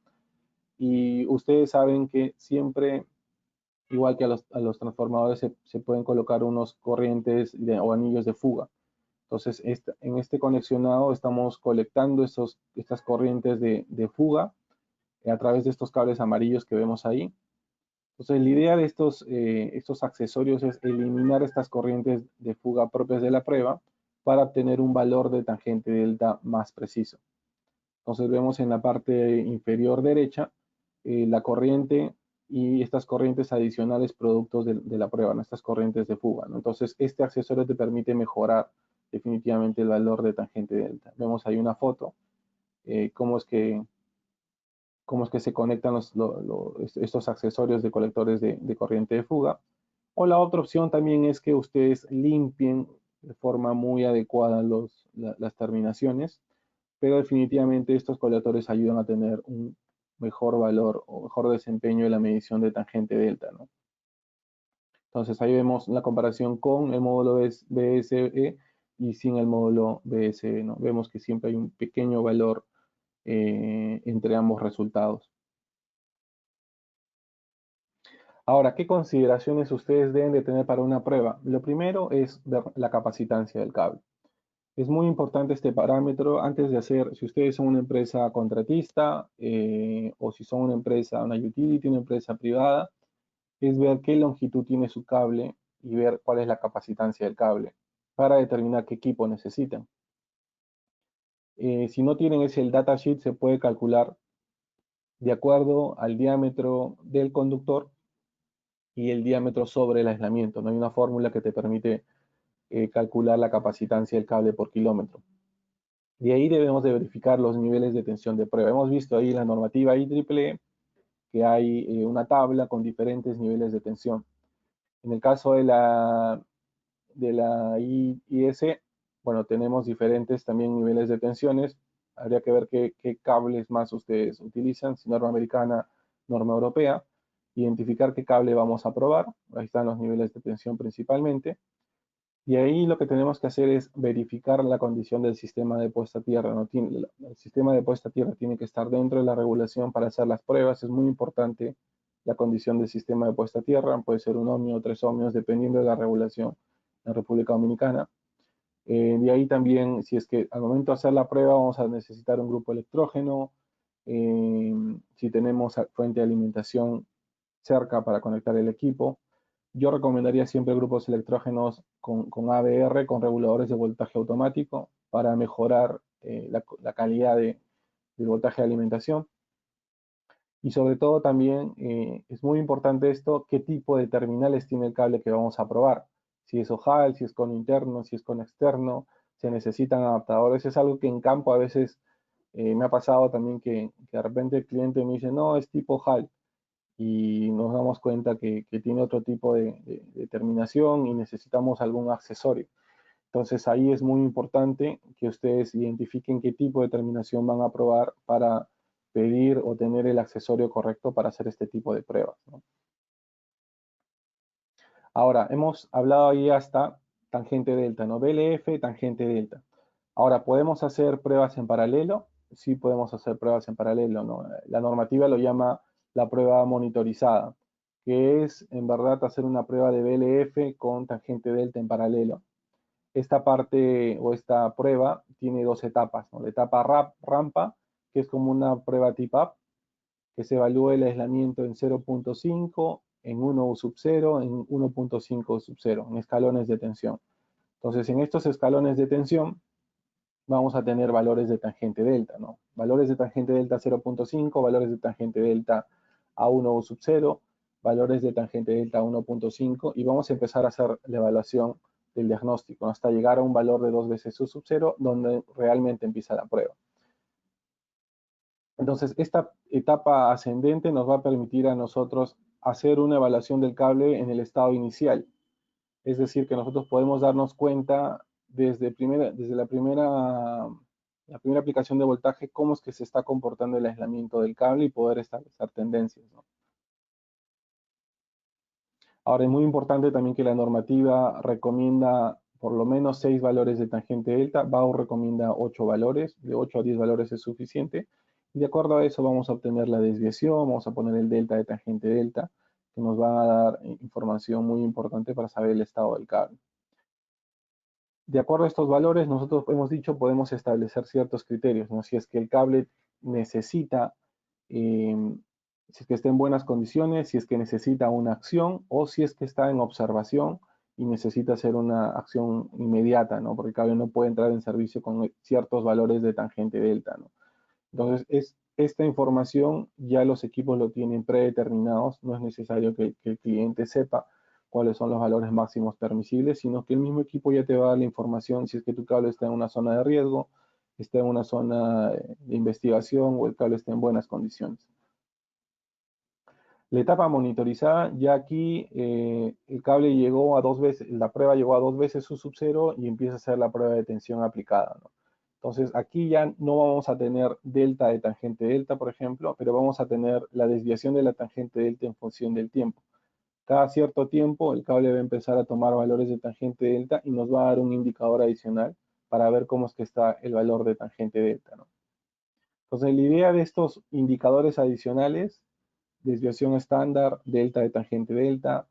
y ustedes saben que siempre, igual que a los transformadores, se pueden colocar unos corrientes o anillos de fuga. Entonces, en este conexionado estamos colectando estas corrientes de fuga a través de estos cables amarillos que vemos ahí. Entonces, la idea de estos accesorios es eliminar estas corrientes de fuga propias de la prueba para obtener un valor de tangente delta más preciso. Entonces, vemos en la parte inferior derecha la corriente y estas corrientes adicionales productos de la prueba, ¿no? Estas corrientes de fuga, ¿no? Entonces, este accesorio te permite mejorar definitivamente el valor de tangente delta. Vemos ahí una foto, cómo es que se conectan estos accesorios de colectores de corriente de fuga. O la otra opción también es que ustedes limpien de forma muy adecuada las terminaciones, pero definitivamente estos colectores ayudan a tener un mejor valor o mejor desempeño en la medición de tangente delta, ¿no? Entonces ahí vemos la comparación con el módulo BSE y sin el módulo BSE, ¿no? Vemos que siempre hay un pequeño valor entre ambos resultados. Ahora, ¿qué consideraciones ustedes deben de tener para una prueba? Lo primero es ver la capacitancia del cable. Es muy importante este parámetro antes de hacer, si ustedes son una empresa contratista o si son una empresa, una utility, una empresa privada, es ver qué longitud tiene su cable y ver cuál es la capacitancia del cable para determinar qué equipo necesitan. Si no tienen el datasheet, se puede calcular de acuerdo al diámetro del conductor y el diámetro sobre el aislamiento. No hay una fórmula que te permite calcular la capacitancia del cable por kilómetro. De ahí debemos de verificar los niveles de tensión de prueba. Hemos visto ahí en la normativa IEEE que hay una tabla con diferentes niveles de tensión. En el caso de la IS, bueno, tenemos diferentes también niveles de tensiones. Habría que ver qué cables más ustedes utilizan, si norma americana, norma europea. Identificar qué cable vamos a probar. Ahí están los niveles de tensión principalmente. Y ahí lo que tenemos que hacer es verificar la condición del sistema de puesta a tierra. ¿No? El sistema de puesta a tierra tiene que estar dentro de la regulación para hacer las pruebas. Es muy importante la condición del sistema de puesta a tierra. Puede ser 1 ohmio o 3 ohmios, dependiendo de la regulación en República Dominicana. De ahí también, si es que al momento de hacer la prueba vamos a necesitar un grupo electrógeno. Si tenemos fuente de alimentación cerca para conectar el equipo. Yo recomendaría siempre grupos electrógenos con ABR, con reguladores de voltaje automático, para mejorar la calidad del voltaje de alimentación. Y sobre todo también es muy importante esto, qué tipo de terminales tiene el cable que vamos a probar. Si es ojal, si es con interno, si es con externo, se necesitan adaptadores. Es algo que en campo a veces me ha pasado también que de repente el cliente me dice, no, es tipo ojal, y nos damos cuenta que tiene otro tipo de terminación y necesitamos algún accesorio. Entonces ahí es muy importante que ustedes identifiquen qué tipo de terminación van a probar para pedir o tener el accesorio correcto para hacer este tipo de pruebas, ¿no? Ahora, hemos hablado ahí hasta tangente delta, ¿no? VLF, tangente delta. Ahora, ¿podemos hacer pruebas en paralelo? Sí podemos hacer pruebas en paralelo, ¿no? La normativa lo llama la prueba monitorizada, que es en verdad hacer una prueba de VLF con tangente delta en paralelo. Esta parte o esta prueba tiene dos etapas, ¿no? La etapa rampa, que es como una prueba tip-up, que se evalúa el aislamiento en 0.5, en 1 sub 0, en 1.5 sub 0, en escalones de tensión. Entonces, en estos escalones de tensión vamos a tener valores de tangente delta, ¿no? Valores de tangente delta 0.5, valores de tangente delta a 1 sub 0, valores de tangente delta 1.5, y vamos a empezar a hacer la evaluación del diagnóstico, ¿no? Hasta llegar a un valor de 2 veces su sub 0, donde realmente empieza la prueba. Entonces, esta etapa ascendente nos va a permitir a nosotros hacer una evaluación del cable en el estado inicial. Es decir, que nosotros podemos darnos cuenta desde la primera aplicación de voltaje cómo es que se está comportando el aislamiento del cable y poder establecer tendencias, ¿no? Ahora, es muy importante también que la normativa recomienda por lo menos 6 valores de tangente delta. BAU recomienda 8 valores, de 8 a 10 valores es suficiente. Y de acuerdo a eso vamos a obtener la desviación, vamos a poner el delta de tangente delta, que nos va a dar información muy importante para saber el estado del cable. De acuerdo a estos valores, nosotros hemos dicho, podemos establecer ciertos criterios, ¿no? Si es que el cable necesita, si es que está en buenas condiciones, si es que necesita una acción, o si es que está en observación y necesita hacer una acción inmediata, ¿no? Porque el cable no puede entrar en servicio con ciertos valores de tangente delta, ¿no? Entonces, esta información ya los equipos lo tienen predeterminados, no es necesario que el cliente sepa cuáles son los valores máximos permisibles, sino que el mismo equipo ya te va a dar la información si es que tu cable está en una zona de riesgo, está en una zona de investigación o el cable está en buenas condiciones. La etapa monitorizada, ya aquí el cable llegó a 2 veces, la prueba llegó a 2 veces su sub 0 y empieza a hacer la prueba de tensión aplicada, ¿no? Entonces aquí ya no vamos a tener delta de tangente delta, por ejemplo, pero vamos a tener la desviación de la tangente delta en función del tiempo. Cada cierto tiempo el cable va a empezar a tomar valores de tangente delta y nos va a dar un indicador adicional para ver cómo es que está el valor de tangente delta, ¿no? Entonces la idea de estos indicadores adicionales, desviación estándar, delta de tangente delta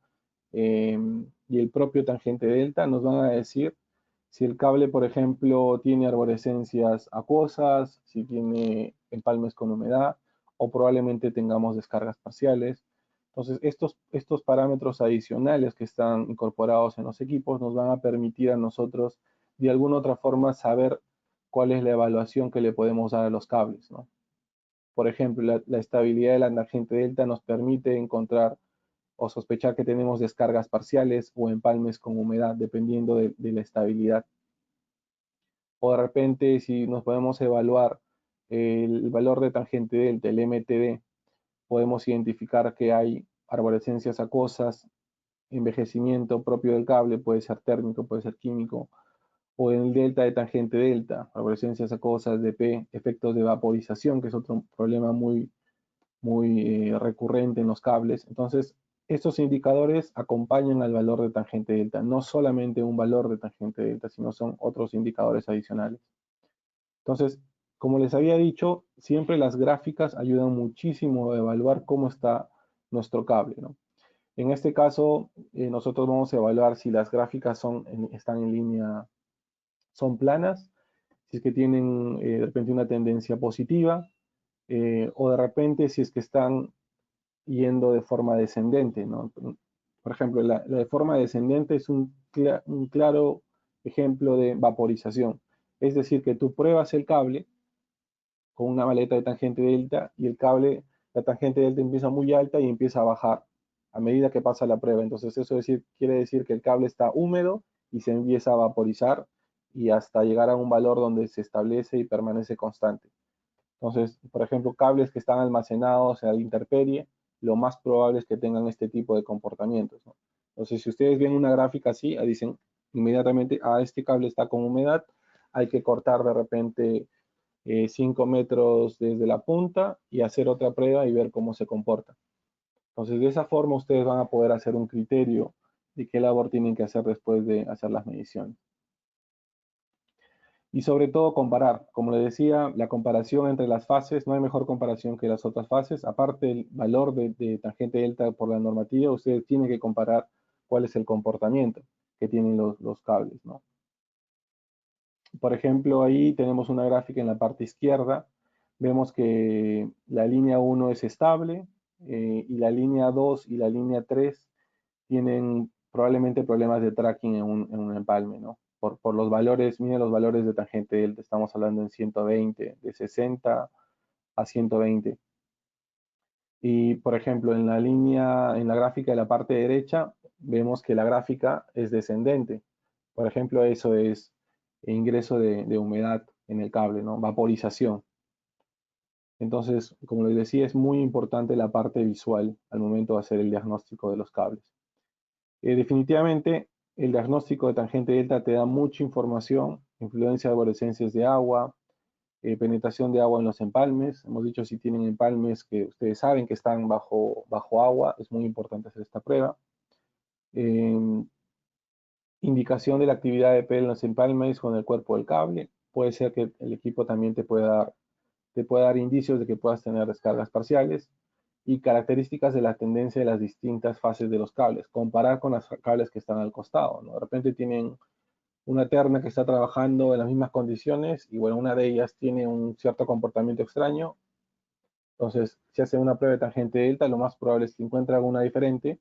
y el propio tangente delta, nos van a decir si el cable, por ejemplo, tiene arborescencias acuosas, si tiene empalmes con humedad, o probablemente tengamos descargas parciales. Entonces, estos parámetros adicionales que están incorporados en los equipos nos van a permitir a nosotros, de alguna otra forma, saber cuál es la evaluación que le podemos dar a los cables, ¿no? Por ejemplo, la estabilidad de la tangente delta nos permite encontrar o sospechar que tenemos descargas parciales o empalmes con humedad, dependiendo de la estabilidad. O de repente, si nos podemos evaluar el valor de tangente delta, el MTD, podemos identificar que hay arborescencias acuosas, envejecimiento propio del cable, puede ser térmico, puede ser químico, o en el delta de tangente delta, arborescencias acuosas, DP, efectos de vaporización, que es otro problema muy recurrente en los cables. Entonces, estos indicadores acompañan al valor de tangente delta, no solamente un valor de tangente delta, sino son otros indicadores adicionales. Entonces, como les había dicho, siempre las gráficas ayudan muchísimo a evaluar cómo está nuestro cable, ¿no? En este caso, nosotros vamos a evaluar si las gráficas están en línea, son planas, si es que tienen de repente una tendencia positiva, o de repente si es que están yendo de forma descendente, ¿no? Por ejemplo, la de forma descendente es un claro ejemplo de vaporización. Es decir, que tú pruebas el cable con una maleta de tangente delta y el cable, la tangente delta empieza muy alta y empieza a bajar a medida que pasa la prueba. Entonces eso quiere decir que el cable está húmedo y se empieza a vaporizar y hasta llegar a un valor donde se establece y permanece constante. Entonces, por ejemplo, cables que están almacenados a la intemperie, lo más probable es que tengan este tipo de comportamientos, ¿no? Entonces, si ustedes ven una gráfica así, dicen inmediatamente, este cable está con humedad, hay que cortar de repente 5 metros desde la punta y hacer otra prueba y ver cómo se comporta. Entonces, de esa forma ustedes van a poder hacer un criterio de qué labor tienen que hacer después de hacer las mediciones. Y sobre todo comparar. Como les decía, la comparación entre las fases, no hay mejor comparación que las otras fases. Aparte del valor de tangente delta por la normativa, ustedes tienen que comparar cuál es el comportamiento que tienen los cables, ¿no? Por ejemplo, ahí tenemos una gráfica en la parte izquierda. Vemos que la línea 1 es estable y la línea 2 y la línea 3 tienen probablemente problemas de tracking en un empalme, ¿no? Por los valores, miren los valores de tangente delta, estamos hablando en 120, de 60 a 120. Y por ejemplo, en la gráfica de la parte derecha, vemos que la gráfica es descendente. Por ejemplo, eso es ingreso de humedad en el cable, ¿no? Vaporización. Entonces, como les decía, es muy importante la parte visual al momento de hacer el diagnóstico de los cables. Definitivamente, el diagnóstico de tangente delta te da mucha información, influencia de arborescencias de agua, penetración de agua en los empalmes. Hemos dicho si tienen empalmes que ustedes saben que están bajo agua, es muy importante hacer esta prueba. Indicación de la actividad de PL en los empalmes con el cuerpo del cable. Puede ser que el equipo también te pueda dar indicios de que puedas tener descargas parciales. Y características de la tendencia de las distintas fases de los cables. Comparar con los cables que están al costado, ¿no? De repente tienen una terna que está trabajando en las mismas condiciones y bueno, una de ellas tiene un cierto comportamiento extraño. Entonces, si hacen una prueba de tangente delta, lo más probable es que encuentren alguna diferente,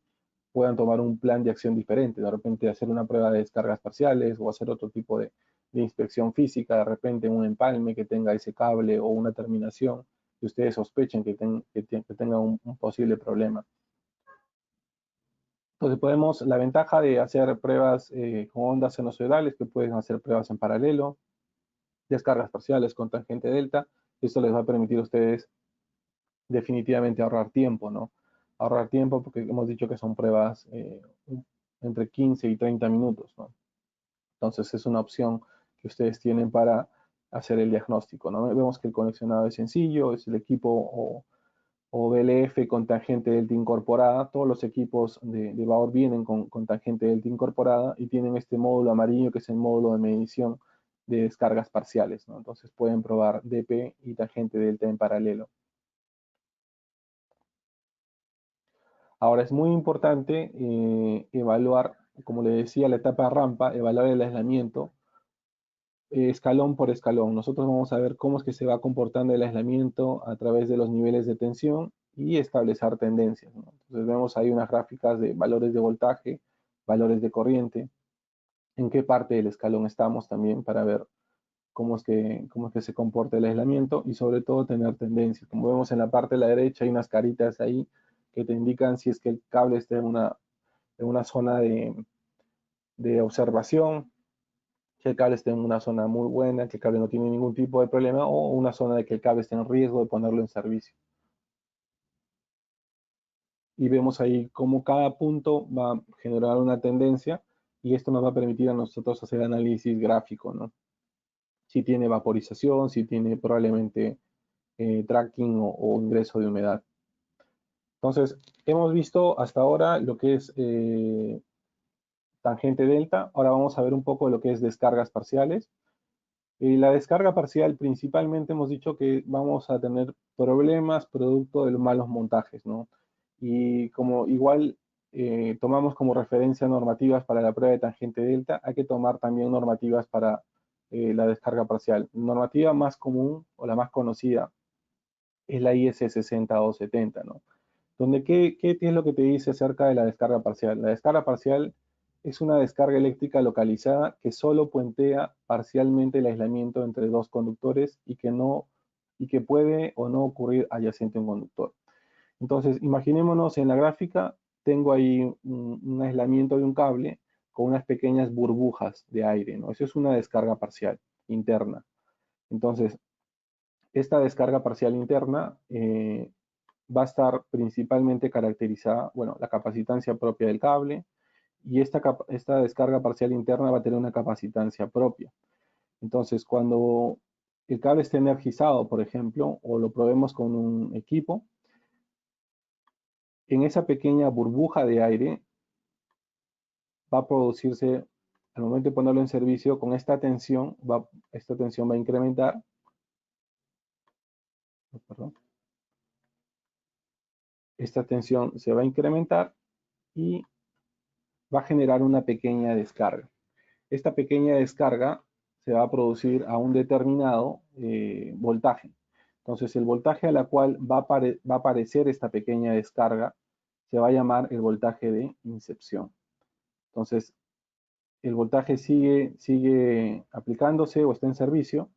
puedan tomar un plan de acción diferente. De repente hacer una prueba de descargas parciales o hacer otro tipo de inspección física, de repente un empalme que tenga ese cable o una terminación que ustedes sospechen que tenga un posible problema. Entonces la ventaja de hacer pruebas con ondas sinusoidales, que pueden hacer pruebas en paralelo, descargas parciales con tangente delta, esto les va a permitir a ustedes definitivamente ahorrar tiempo, ¿no? Ahorrar tiempo porque hemos dicho que son pruebas entre 15 y 30 minutos, ¿no? Entonces es una opción que ustedes tienen para hacer el diagnóstico, ¿no? Vemos que el conexionado es sencillo, es el equipo o BLF con tangente delta incorporada. Todos los equipos de Bauer vienen con tangente delta incorporada y tienen este módulo amarillo que es el módulo de medición de descargas parciales, ¿no? Entonces pueden probar DP y tangente delta en paralelo. Ahora es muy importante evaluar, como le decía, la etapa de rampa, evaluar el aislamiento escalón por escalón. Nosotros vamos a ver cómo es que se va comportando el aislamiento a través de los niveles de tensión y establecer tendencias, ¿no? Entonces vemos ahí unas gráficas de valores de voltaje, valores de corriente, en qué parte del escalón estamos también para ver cómo es que se comporta el aislamiento y sobre todo tener tendencias. Como vemos en la parte de la derecha hay unas caritas ahí que te indican si es que el cable está en una zona de observación, que el cable esté en una zona muy buena, que el cable no tiene ningún tipo de problema, o una zona de que el cable esté en riesgo de ponerlo en servicio. Y vemos ahí cómo cada punto va a generar una tendencia y esto nos va a permitir a nosotros hacer análisis gráfico, ¿no? Si tiene vaporización, si tiene probablemente tracking o ingreso de humedad. Entonces, hemos visto hasta ahora lo que es tangente delta. Ahora vamos a ver un poco de lo que es descargas parciales. La descarga parcial, principalmente hemos dicho que vamos a tener problemas producto de los malos montajes, ¿no? Y como igual tomamos como referencia normativas para la prueba de tangente delta, hay que tomar también normativas para la descarga parcial. Normativa más común o la más conocida es la IS 60270, ¿no? Donde, ¿qué es lo que te dice acerca de la descarga parcial? La descarga parcial es una descarga eléctrica localizada que solo puentea parcialmente el aislamiento entre dos conductores y que puede o no ocurrir adyacente a un conductor. Entonces, imaginémonos en la gráfica, tengo ahí un aislamiento de un cable con unas pequeñas burbujas de aire, ¿no? Eso es una descarga parcial interna. Entonces, esta descarga parcial interna va a estar principalmente caracterizada, bueno, la capacitancia propia del cable, y esta descarga parcial interna va a tener una capacitancia propia. Entonces, cuando el cable esté energizado, por ejemplo, o lo probemos con un equipo, en esa pequeña burbuja de aire va a producirse, al momento de ponerlo en servicio, con esta tensión va a incrementar, perdón, esta tensión se va a incrementar y va a generar una pequeña descarga. Esta pequeña descarga se va a producir a un determinado voltaje. Entonces, el voltaje a la cual va a aparecer esta pequeña descarga se va a llamar el voltaje de incepción. Entonces, el voltaje sigue aplicándose o está en servicio,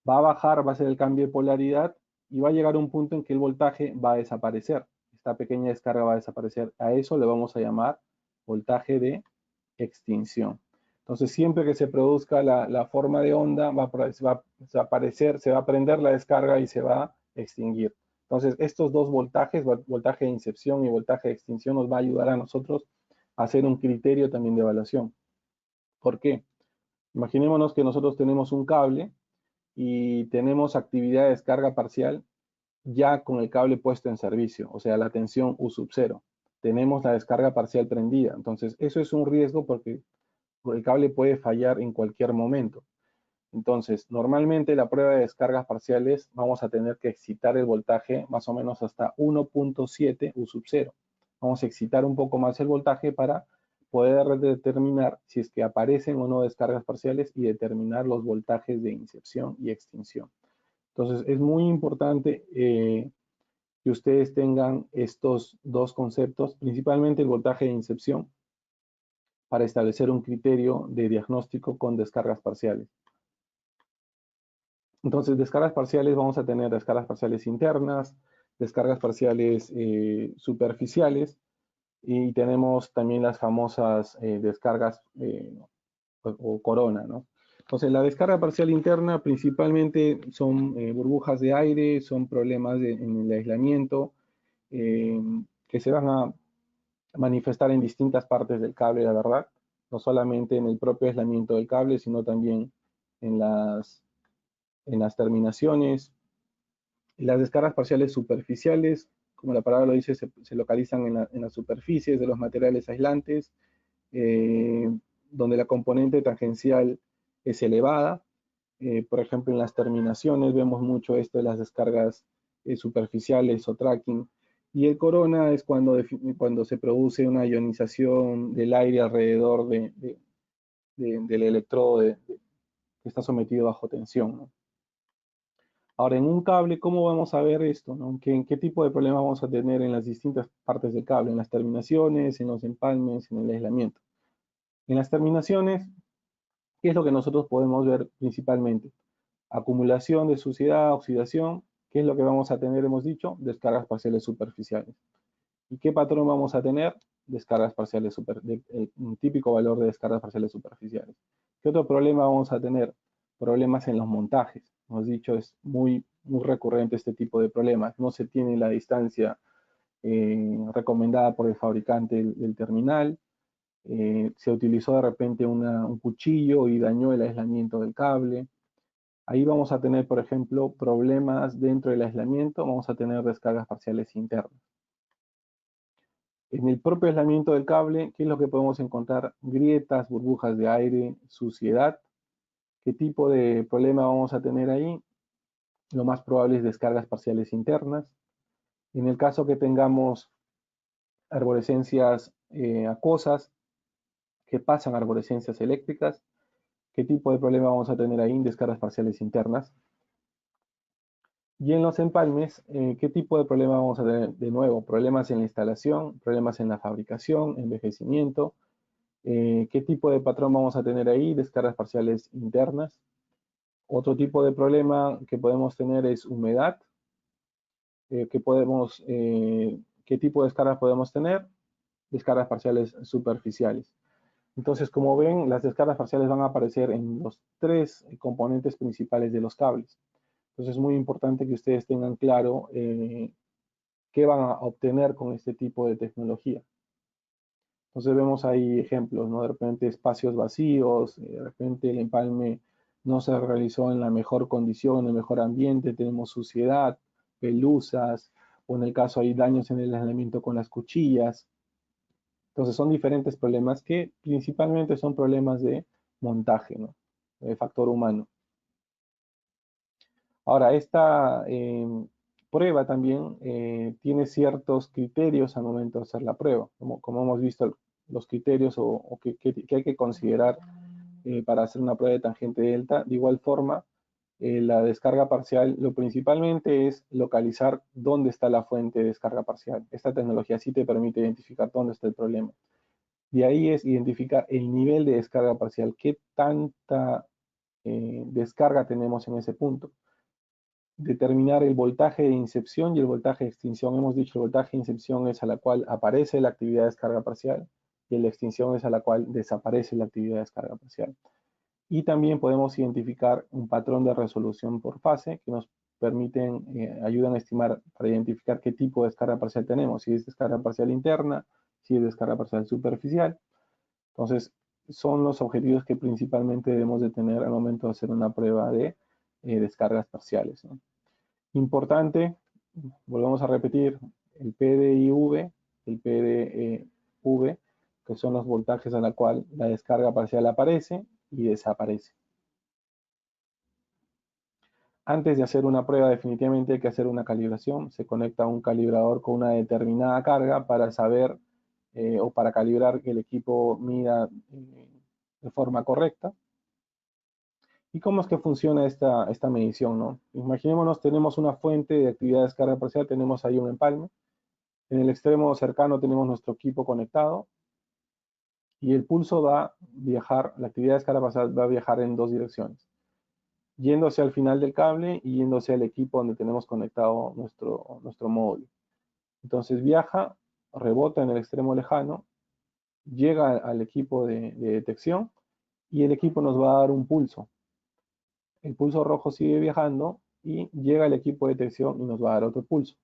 va a bajar, va a ser el cambio de polaridad y va a llegar a un punto en que el voltaje va a desaparecer. Esta pequeña descarga va a desaparecer. A eso le vamos a llamar voltaje de extinción. Entonces, siempre que se produzca la forma de onda, va a aparecer, se va a prender la descarga y se va a extinguir. Entonces, estos dos voltajes, voltaje de incepción y voltaje de extinción, nos va a ayudar a nosotros a hacer un criterio también de evaluación. ¿Por qué? Imaginémonos que nosotros tenemos un cable y tenemos actividad de descarga parcial ya con el cable puesto en servicio, o sea, la tensión U sub 0. Tenemos la descarga parcial prendida. Entonces, eso es un riesgo porque el cable puede fallar en cualquier momento. Entonces, normalmente la prueba de descargas parciales vamos a tener que excitar el voltaje más o menos hasta 1.7 U sub 0. Vamos a excitar un poco más el voltaje para poder determinar si es que aparecen o no descargas parciales y determinar los voltajes de incepción y extinción. Entonces, es muy importante que ustedes tengan estos dos conceptos, principalmente el voltaje de incepción, para establecer un criterio de diagnóstico con descargas parciales. Entonces, descargas parciales, vamos a tener descargas parciales internas, descargas parciales superficiales, y tenemos también las famosas descargas o corona, ¿no? Entonces, la descarga parcial interna principalmente son burbujas de aire, son problemas en el aislamiento, que se van a manifestar en distintas partes del cable, la verdad, no solamente en el propio aislamiento del cable, sino también en las terminaciones. Las descargas parciales superficiales, como la palabra lo dice, se localizan en las superficies de los materiales aislantes, donde la componente tangencial es elevada. Por ejemplo, en las terminaciones vemos mucho esto de las descargas superficiales o tracking. Y el corona es cuando se produce una ionización del aire alrededor del electrodo que está sometido bajo tensión, ¿no? Ahora, en un cable, ¿cómo vamos a ver esto, ¿no? ¿Qué tipo de problemas vamos a tener en las distintas partes del cable? En las terminaciones, en los empalmes, en el aislamiento. En las terminaciones, ¿qué es lo que nosotros podemos ver principalmente? Acumulación de suciedad, oxidación, ¿Qué es lo que vamos a tener? Hemos dicho, descargas parciales superficiales. ¿Y qué patrón vamos a tener? Descargas parciales un típico valor de descargas parciales superficiales. ¿Qué otro problema vamos a tener? Problemas en los montajes. Hemos dicho, es muy recurrente este tipo de problemas. No se tiene la distancia recomendada por el fabricante del terminal. Se utilizó de repente un cuchillo y dañó el aislamiento del cable. Ahí vamos a tener, por ejemplo, problemas dentro del aislamiento. Vamos a tener descargas parciales internas. En el propio aislamiento del cable, ¿qué es lo que podemos encontrar? Grietas, burbujas de aire, suciedad. ¿Qué tipo de problema vamos a tener ahí? Lo más probable es descargas parciales internas. En el caso que tengamos arborescencias acuosas, que pasan arborescencias eléctricas, ¿qué tipo de problema vamos a tener ahí? Descargas parciales internas. Y en los empalmes, ¿qué tipo de problema vamos a tener? De nuevo, problemas en la instalación, problemas en la fabricación, envejecimiento. ¿Qué tipo de patrón vamos a tener ahí? Descargas parciales internas. Otro tipo de problema que podemos tener es humedad. ¿Qué tipo de descargas podemos tener? Descargas parciales superficiales. Entonces, como ven, las descargas parciales van a aparecer en los tres componentes principales de los cables. Entonces, es muy importante que ustedes tengan claro qué van a obtener con este tipo de tecnología. Entonces vemos ahí ejemplos, ¿no? De repente espacios vacíos, de repente el empalme no se realizó en la mejor condición, en el mejor ambiente, tenemos suciedad, pelusas, o en el caso hay daños en el aislamiento con las cuchillas. Entonces son diferentes problemas que principalmente son problemas de montaje, ¿no? De factor humano. Ahora, esta prueba también tiene ciertos criterios al momento de hacer la prueba, como hemos visto los criterios o que hay que considerar para hacer una prueba de tangente delta. De igual forma, la descarga parcial, lo principalmente es localizar dónde está la fuente de descarga parcial. Esta tecnología sí te permite identificar dónde está el problema. De ahí es identificar el nivel de descarga parcial, qué tanta descarga tenemos en ese punto. Determinar el voltaje de incepción y el voltaje de extinción. Hemos dicho el voltaje de incepción es a la cual aparece la actividad de descarga parcial y la extinción es a la cual desaparece la actividad de descarga parcial. Y también podemos identificar un patrón de resolución por fase que nos permiten, ayudan a estimar para identificar qué tipo de descarga parcial tenemos, si es descarga parcial interna, si es descarga parcial superficial. Entonces, son los objetivos que principalmente debemos de tener al momento de hacer una prueba de descargas parciales, ¿no? Importante, volvemos a repetir, el PDIV, el PDV, que son los voltajes a la cual la descarga parcial aparece y desaparece. Antes de hacer una prueba definitivamente hay que hacer una calibración. Se conecta un calibrador con una determinada carga para saber o para calibrar que el equipo mida de forma correcta. ¿Y cómo es que funciona esta medición, no? Imaginémonos, tenemos una fuente de actividad de descarga parcial, tenemos ahí un empalme. En el extremo cercano tenemos nuestro equipo conectado y el pulso va a viajar, la actividad de descarga parcial va a viajar en dos direcciones, yéndose al final del cable y yéndose al equipo donde tenemos conectado nuestro módulo. Entonces viaja, rebota en el extremo lejano, llega al equipo de detección y el equipo nos va a dar un pulso. El pulso rojo sigue viajando y llega al equipo de detección y nos va a dar otro pulso.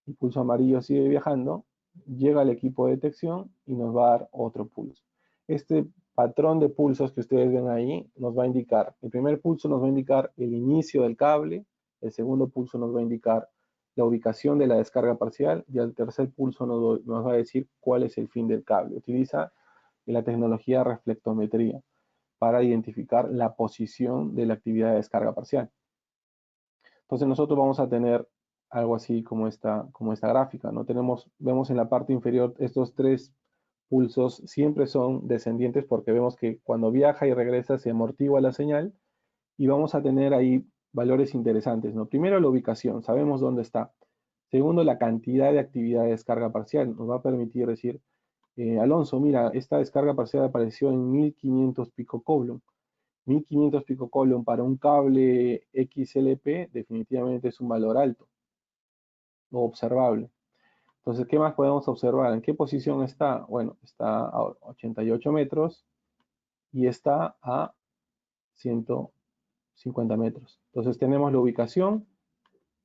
El pulso amarillo sigue viajando, llega al equipo de detección y nos va a dar otro pulso. Este patrón de pulsos que ustedes ven ahí nos va a indicar, el primer pulso nos va a indicar el inicio del cable, el segundo pulso nos va a indicar la ubicación de la descarga parcial y el tercer pulso nos va a decir cuál es el fin del cable. Utiliza la tecnología reflectometría para identificar la posición de la actividad de descarga parcial. Entonces nosotros vamos a tener algo así como esta gráfica, ¿no? Vemos en la parte inferior estos tres pulsos siempre son descendientes porque vemos que cuando viaja y regresa se amortigua la señal y vamos a tener ahí valores interesantes, ¿no? Primero la ubicación, sabemos dónde está. Segundo, la cantidad de actividad de descarga parcial nos va a permitir decir, Alonso, mira, esta descarga parcial apareció en 1500 picocoulomb. 1500 picocoulomb para un cable XLP definitivamente es un valor alto o observable. Entonces, ¿qué más podemos observar? ¿En qué posición está? Bueno, está a 88 metros y está a 150 metros. Entonces tenemos la ubicación,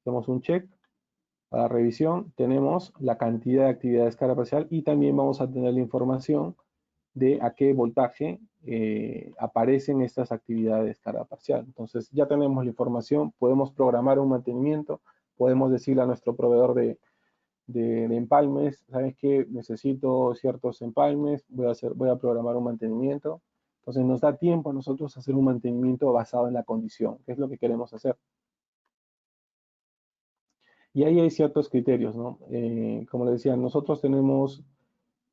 tenemos un check para revisión, tenemos la cantidad de actividad de descarga parcial y también vamos a tener la información de a qué voltaje aparecen estas actividades de descarga parcial. Entonces ya tenemos la información, podemos programar un mantenimiento, podemos decirle a nuestro proveedor de empalmes, ¿sabes qué? Necesito ciertos empalmes, voy a programar un mantenimiento. Entonces nos da tiempo a nosotros hacer un mantenimiento basado en la condición, que es lo que queremos hacer. Y ahí hay ciertos criterios, ¿no? Como les decía, nosotros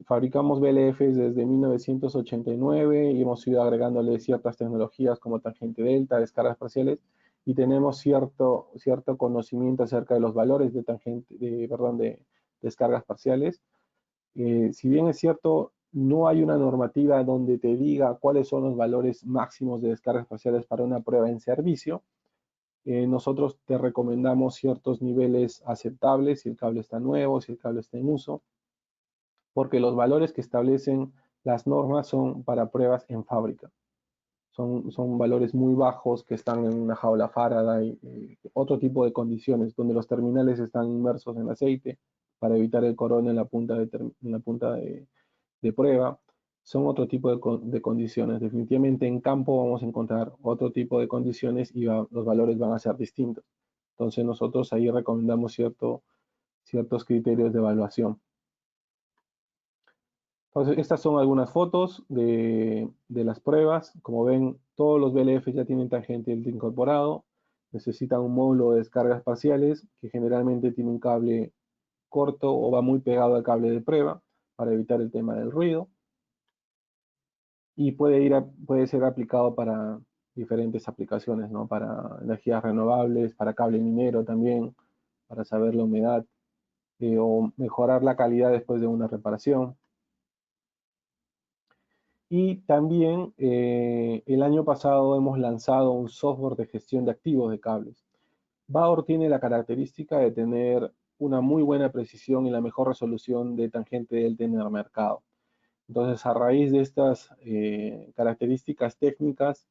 fabricamos VLFs desde 1989 y hemos ido agregándole ciertas tecnologías como tangente delta, descargas parciales, y tenemos cierto conocimiento acerca de los valores de descargas parciales. Si bien es cierto, no hay una normativa donde te diga cuáles son los valores máximos de descargas parciales para una prueba en servicio. Nosotros te recomendamos ciertos niveles aceptables si el cable está nuevo, si el cable está en uso, porque los valores que establecen las normas son para pruebas en fábrica. Son valores muy bajos que están en una jaula Faraday, otro tipo de condiciones, donde los terminales están inmersos en aceite para evitar el corona en la punta de prueba. Son otro tipo de condiciones. Definitivamente en campo vamos a encontrar otro tipo de condiciones y los valores van a ser distintos. Entonces nosotros ahí recomendamos ciertos criterios de evaluación. Entonces, estas son algunas fotos de las pruebas. Como ven, todos los VLF ya tienen tangente delta incorporado. Necesitan un módulo de descargas parciales que generalmente tiene un cable corto o va muy pegado al cable de prueba para evitar el tema del ruido. Y puede ser aplicado para diferentes aplicaciones, ¿no? Para energías renovables, para cable minero también, para saber la humedad o mejorar la calidad después de una reparación. Y también el año pasado hemos lanzado un software de gestión de activos de cables. Bauer tiene la característica de tener una muy buena precisión y la mejor resolución de tangente delta en el mercado. Entonces, a raíz de estas características técnicas,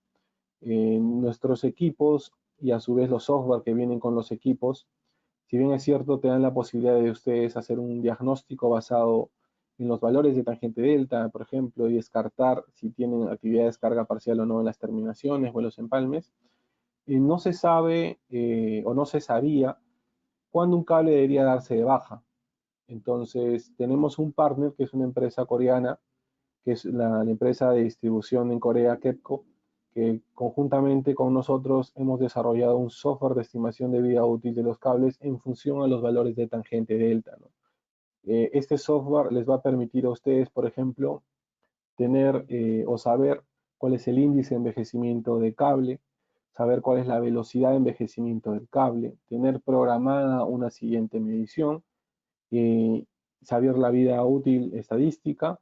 nuestros equipos y a su vez los software que vienen con los equipos, si bien es cierto, te dan la posibilidad de ustedes hacer un diagnóstico basado en los valores de tangente delta, por ejemplo, y descartar si tienen actividad de descarga parcial o no en las terminaciones o en los empalmes. No se sabe o no se sabía cuándo un cable debería darse de baja. Entonces, tenemos un partner que es una empresa coreana, que es la empresa de distribución en Corea, KEPCO, que conjuntamente con nosotros hemos desarrollado un software de estimación de vida útil de los cables en función a los valores de tangente delta, ¿no? Este software les va a permitir a ustedes, por ejemplo, tener o saber cuál es el índice de envejecimiento del cable, saber cuál es la velocidad de envejecimiento del cable, tener programada una siguiente medición, saber la vida útil estadística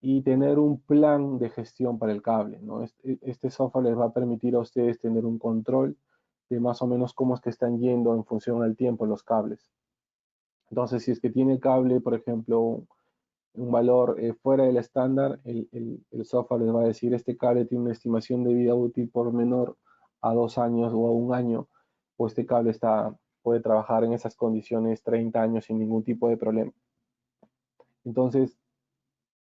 y tener un plan de gestión para el cable, ¿no? Este software les va a permitir a ustedes tener un control de más o menos cómo es que están yendo en función al tiempo los cables. Entonces, si es que tiene el cable, por ejemplo, un valor fuera del estándar, el software les va a decir, este cable tiene una estimación de vida útil por menor a 2 años o a 1 año, o este cable puede trabajar en esas condiciones 30 años sin ningún tipo de problema. Entonces,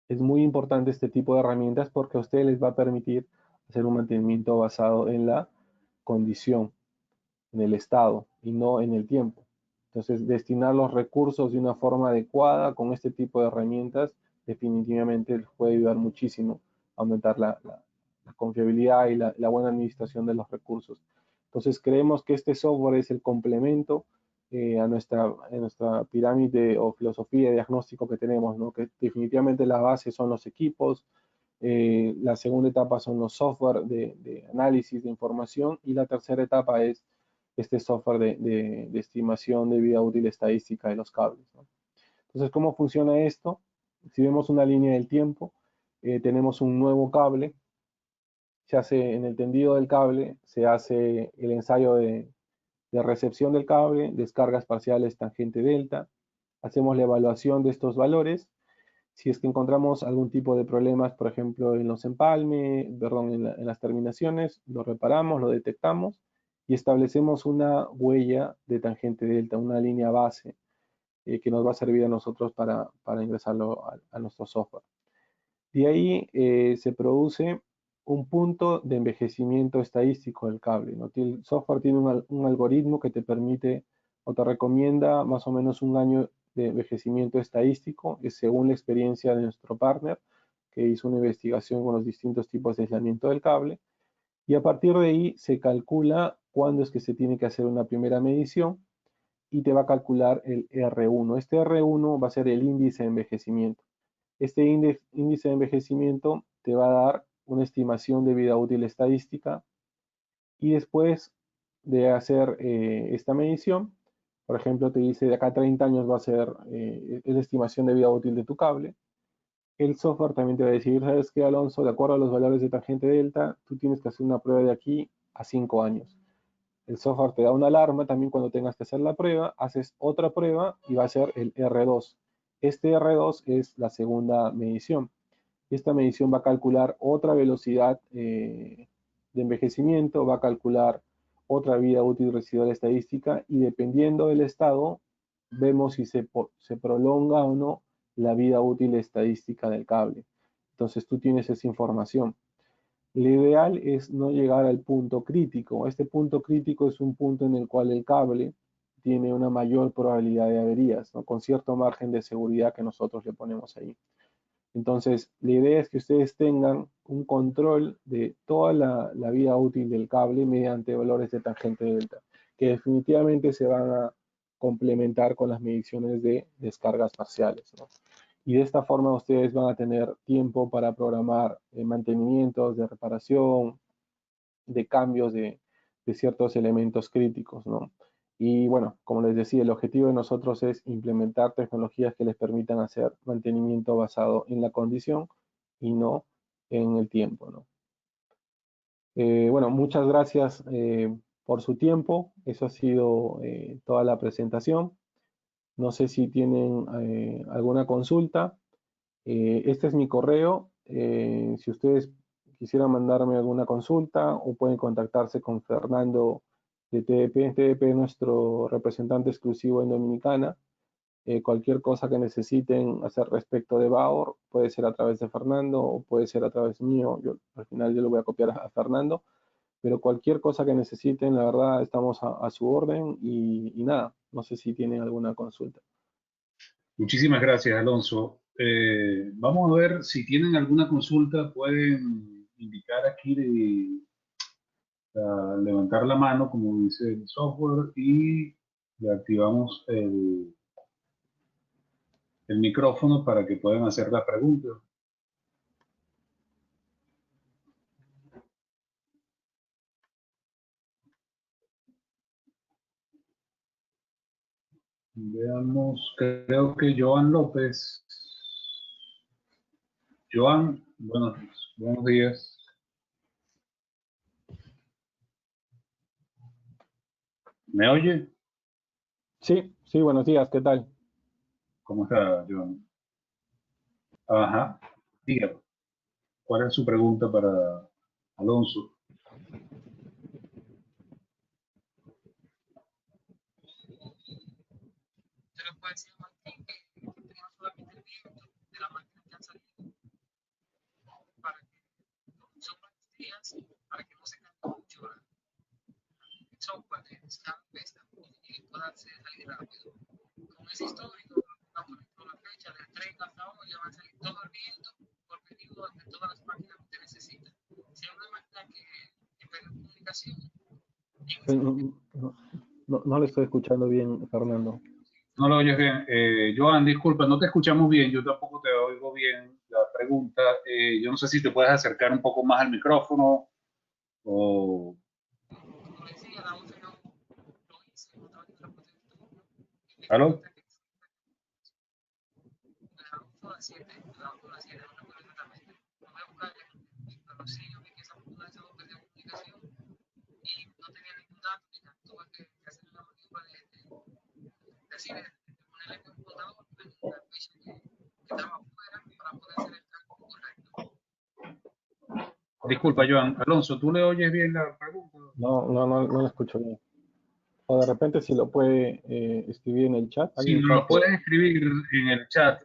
es muy importante este tipo de herramientas porque a ustedes les va a permitir hacer un mantenimiento basado en la condición, en el estado y no en el tiempo. Entonces, destinar los recursos de una forma adecuada con este tipo de herramientas definitivamente les puede ayudar muchísimo a aumentar la confiabilidad y la buena administración de los recursos. Entonces, creemos que este software es el complemento a nuestra pirámide o filosofía de diagnóstico que tenemos, ¿no? Que definitivamente la base son los equipos, la segunda etapa son los software de análisis de información y la tercera etapa es este software de estimación de vida útil estadística de los cables, ¿no? Entonces, ¿cómo funciona esto? Si vemos una línea del tiempo, tenemos un nuevo cable se hace en el tendido del cable, se hace el ensayo de recepción del cable, descargas parciales tangente delta, hacemos la evaluación de estos valores. Si es que encontramos algún tipo de problemas, por ejemplo, en los empalmes, perdón, en las terminaciones, lo reparamos, lo detectamos y establecemos una huella de tangente delta, una línea base que nos va a servir a nosotros para ingresarlo a nuestro software. De ahí se produce un punto de envejecimiento estadístico del cable, ¿no? El software tiene un algoritmo que te permite o te recomienda más o menos un año de envejecimiento estadístico, es según la experiencia de nuestro partner, que hizo una investigación con los distintos tipos de aislamiento del cable, y a partir de ahí se calcula cuándo es que se tiene que hacer una primera medición y te va a calcular el R1. Este R1 va a ser el índice de envejecimiento. Este índice de envejecimiento te va a dar una estimación de vida útil estadística y después de hacer esta medición, por ejemplo, te dice de acá a 30 años va a ser la estimación de vida útil de tu cable. El software también te va a decir, ¿sabes qué, Alonso? De acuerdo a los valores de tangente delta, tú tienes que hacer una prueba de aquí a 5 años. El software te da una alarma también cuando tengas que hacer la prueba, haces otra prueba y va a ser el R2. Este R2 es la segunda medición. Esta medición va a calcular otra velocidad de envejecimiento, va a calcular otra vida útil residual estadística y dependiendo del estado, vemos si se prolonga o no la vida útil estadística del cable. Entonces tú tienes esa información. Lo ideal es no llegar al punto crítico. Este punto crítico es un punto en el cual el cable tiene una mayor probabilidad de averías, ¿no? Con cierto margen de seguridad que nosotros le ponemos ahí. Entonces, la idea es que ustedes tengan un control de toda la vida útil del cable mediante valores de tangente delta, que definitivamente se van a complementar con las mediciones de descargas parciales, ¿no? Y de esta forma ustedes van a tener tiempo para programar mantenimientos de reparación, de cambios de ciertos elementos críticos, ¿no? Y bueno, como les decía, el objetivo de nosotros es implementar tecnologías que les permitan hacer mantenimiento basado en la condición y no en el tiempo, ¿no? Bueno, muchas gracias por su tiempo. Eso ha sido toda la presentación. No sé si tienen alguna consulta. Este es mi correo. Si ustedes quisieran mandarme alguna consulta o pueden contactarse con Fernando de TDP. TDP es nuestro representante exclusivo en Dominicana. Cualquier cosa que necesiten hacer respecto de Baor puede ser a través de Fernando o puede ser a través mío. Al final yo lo voy a copiar a Fernando. Pero cualquier cosa que necesiten, la verdad, estamos a su orden y nada, no sé si tienen alguna consulta. Muchísimas gracias, Alonso. Vamos a ver si tienen alguna consulta, pueden indicar aquí levantar la mano, como dice el software, y le activamos el micrófono para que puedan hacer la pregunta. Veamos, creo que Joan López. Joan, buenos días. ¿Me oye? Sí, sí, buenos días, ¿qué tal? ¿Cómo está, Joan? Ajá, diga, ¿cuál es su pregunta para Alonso? No le estoy escuchando bien, Fernando. No lo oyes bien. Joan, disculpa, no te escuchamos bien, yo tampoco te oigo bien la pregunta. Yo no sé si te puedes acercar un poco más al micrófono o... ¿Aló? Disculpa, Joan. Alonso, ¿tú le oyes bien la pregunta? No lo escucho bien. O de repente si lo puede escribir en el chat, Si alguien nos puede. lo puedes escribir en el chat,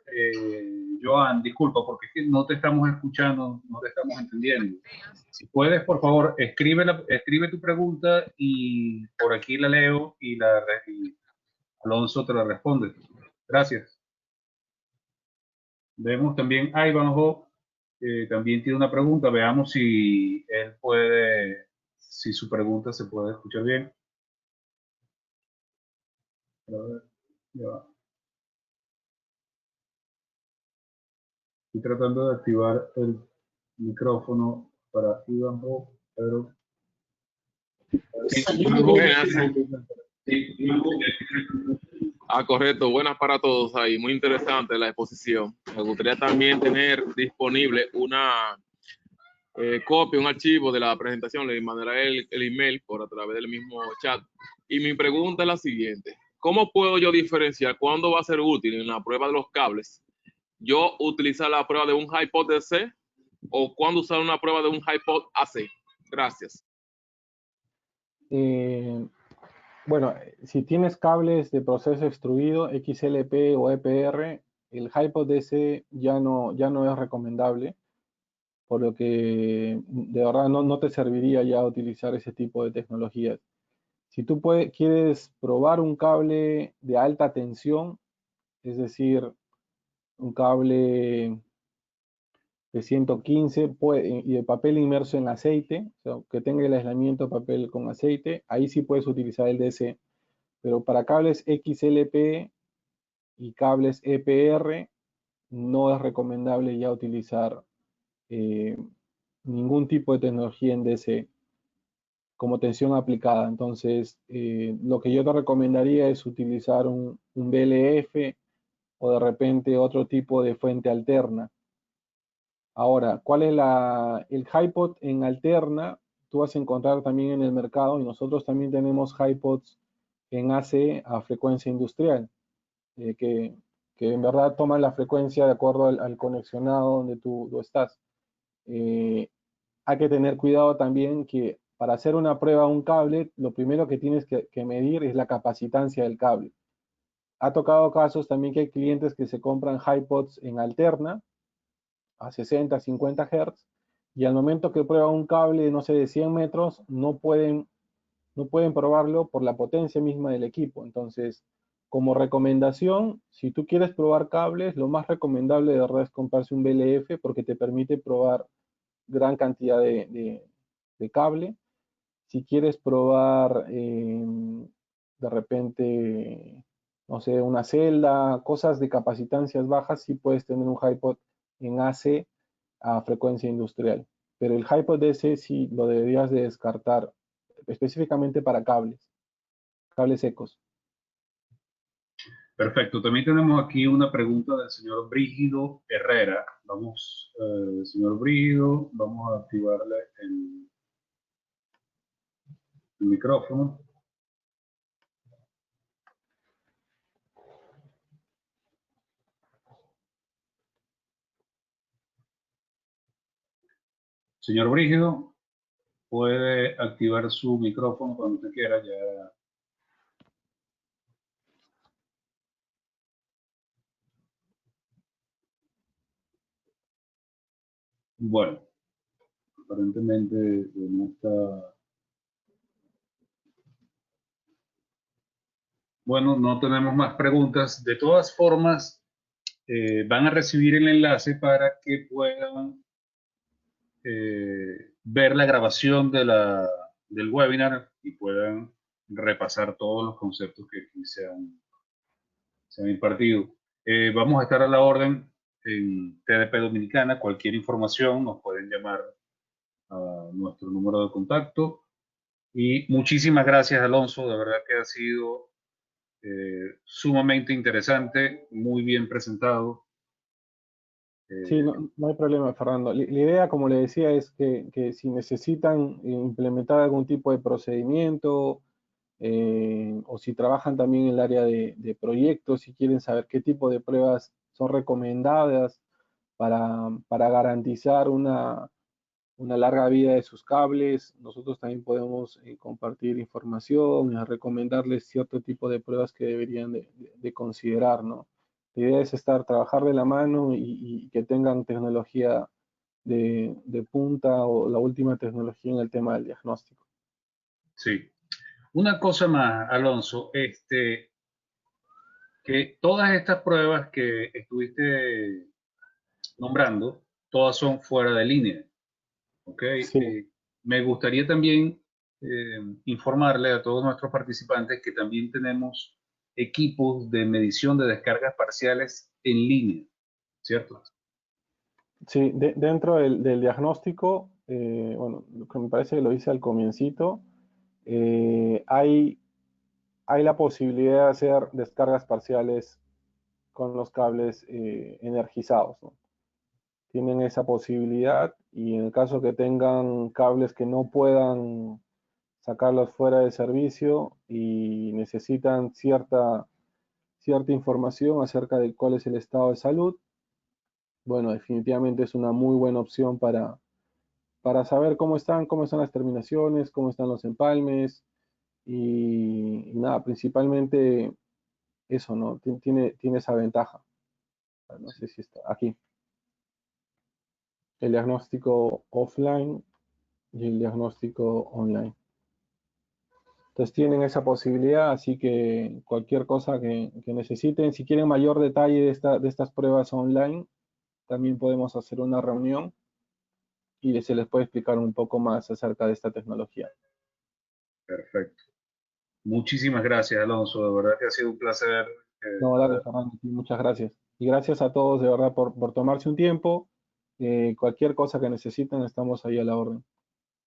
Joan, disculpa, porque es que no te estamos escuchando, no te estamos entendiendo. Si puedes, por favor, escribe tu pregunta y por aquí la leo y Alonso te la responde. Gracias. Vemos también a Ivanhoe, también tiene una pregunta. Veamos si él puede, si su pregunta se puede escuchar bien. A ver, ya va. Estoy tratando de activar el micrófono para Ivanhoe, pero sí, Buenas. Correcto. Buenas para todos ahí. Muy interesante la exposición. Me gustaría también tener disponible una copia, un archivo de la presentación. Le mandaré el email por a través del mismo chat. Y mi pregunta es la siguiente. ¿Cómo puedo yo diferenciar cuándo va a ser útil en la prueba de los cables yo utilizar la prueba de un HiPod DC o cuándo usar una prueba de un HiPod AC? Gracias. Bueno, si tienes cables de proceso extruido, XLP o EPR, el HiPod DC ya no es recomendable, por lo que de verdad no te serviría ya utilizar ese tipo de tecnologías. Si tú quieres probar un cable de alta tensión, es decir, un cable de 115 y de papel inmerso en aceite, o sea, que tenga el aislamiento de papel con aceite, ahí sí puedes utilizar el DC. Pero para cables XLP y cables EPR no es recomendable ya utilizar ningún tipo de tecnología en DC como tensión aplicada. Entonces, lo que yo te recomendaría es utilizar un BLF o de repente otro tipo de fuente alterna. Ahora, ¿cuál es el HiPod en alterna? Tú vas a encontrar también en el mercado y nosotros también tenemos HiPods en AC a frecuencia industrial, que en verdad toman la frecuencia de acuerdo al conexionado donde tú estás. Hay que tener cuidado también que para hacer una prueba a un cable, lo primero que tienes que medir es la capacitancia del cable. Ha tocado casos también que hay clientes que se compran HiPods en alterna a 60, 50 Hz y al momento que prueban un cable, no sé, de 100 metros, no pueden probarlo por la potencia misma del equipo. Entonces, como recomendación, si tú quieres probar cables, lo más recomendable de verdad es comprarse un BLF porque te permite probar gran cantidad de cable. Si quieres probar de repente, no sé, una celda, cosas de capacitancias bajas, sí puedes tener un HiPod en AC a frecuencia industrial. Pero el HiPod DC sí lo deberías de descartar específicamente para cables secos. Perfecto. También tenemos aquí una pregunta del señor Brígido Herrera. Vamos, señor Brígido, vamos a activarle el micrófono. Señor Brígido, puede activar su micrófono cuando usted quiera. Ya. Bueno, aparentemente no está. Bueno, no tenemos más preguntas. De todas formas, van a recibir el enlace para que puedan ver la grabación del webinar y puedan repasar todos los conceptos que aquí se han impartido. Vamos a estar a la orden en TDP Dominicana. Cualquier información nos pueden llamar a nuestro número de contacto. Y muchísimas gracias, Alonso. De verdad que ha sido sumamente interesante, muy bien presentado. Sí, no hay problema, Fernando. La idea, como le decía, es que si necesitan implementar algún tipo de procedimiento, o si trabajan también en el área de proyectos, si quieren saber qué tipo de pruebas son recomendadas para garantizar una larga vida de sus cables, nosotros también podemos compartir información y recomendarles cierto tipo de pruebas que deberían de considerar, ¿no? La idea es trabajar de la mano y que tengan tecnología de punta o la última tecnología en el tema del diagnóstico. Sí. Una cosa más, Alonso, que todas estas pruebas que estuviste nombrando, todas son fuera de línea, ¿ok? Sí, Me gustaría también informarle a todos nuestros participantes que también tenemos equipos de medición de descargas parciales en línea, ¿cierto? sí, dentro del diagnóstico, bueno, lo que me parece que lo hice al comiencito, hay la posibilidad de hacer descargas parciales con los cables energizados, ¿no? Tienen esa posibilidad y en el caso que tengan cables que no puedan sacarlos fuera de servicio y necesitan cierta información acerca de cuál es el estado de salud, bueno, definitivamente es una muy buena opción para saber cómo están las terminaciones, cómo están los empalmes y nada, principalmente eso, ¿no? Tiene esa ventaja. No sé si está aquí. El diagnóstico offline y el diagnóstico online. Entonces tienen esa posibilidad, así que cualquier cosa que necesiten, si quieren mayor detalle de estas pruebas online, también podemos hacer una reunión y se les puede explicar un poco más acerca de esta tecnología. Perfecto. Muchísimas gracias, Alonso. De verdad que ha sido un placer. No, dale, Fernando, sí, muchas gracias. Y gracias a todos de verdad por tomarse un tiempo. Cualquier cosa que necesiten, estamos ahí a la orden.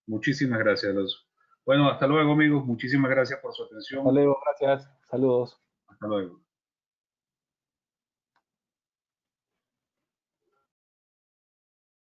Muchísimas gracias, Alonso. Bueno, hasta luego, amigos. Muchísimas gracias por su Hasta atención. luego, gracias. Saludos. Hasta luego.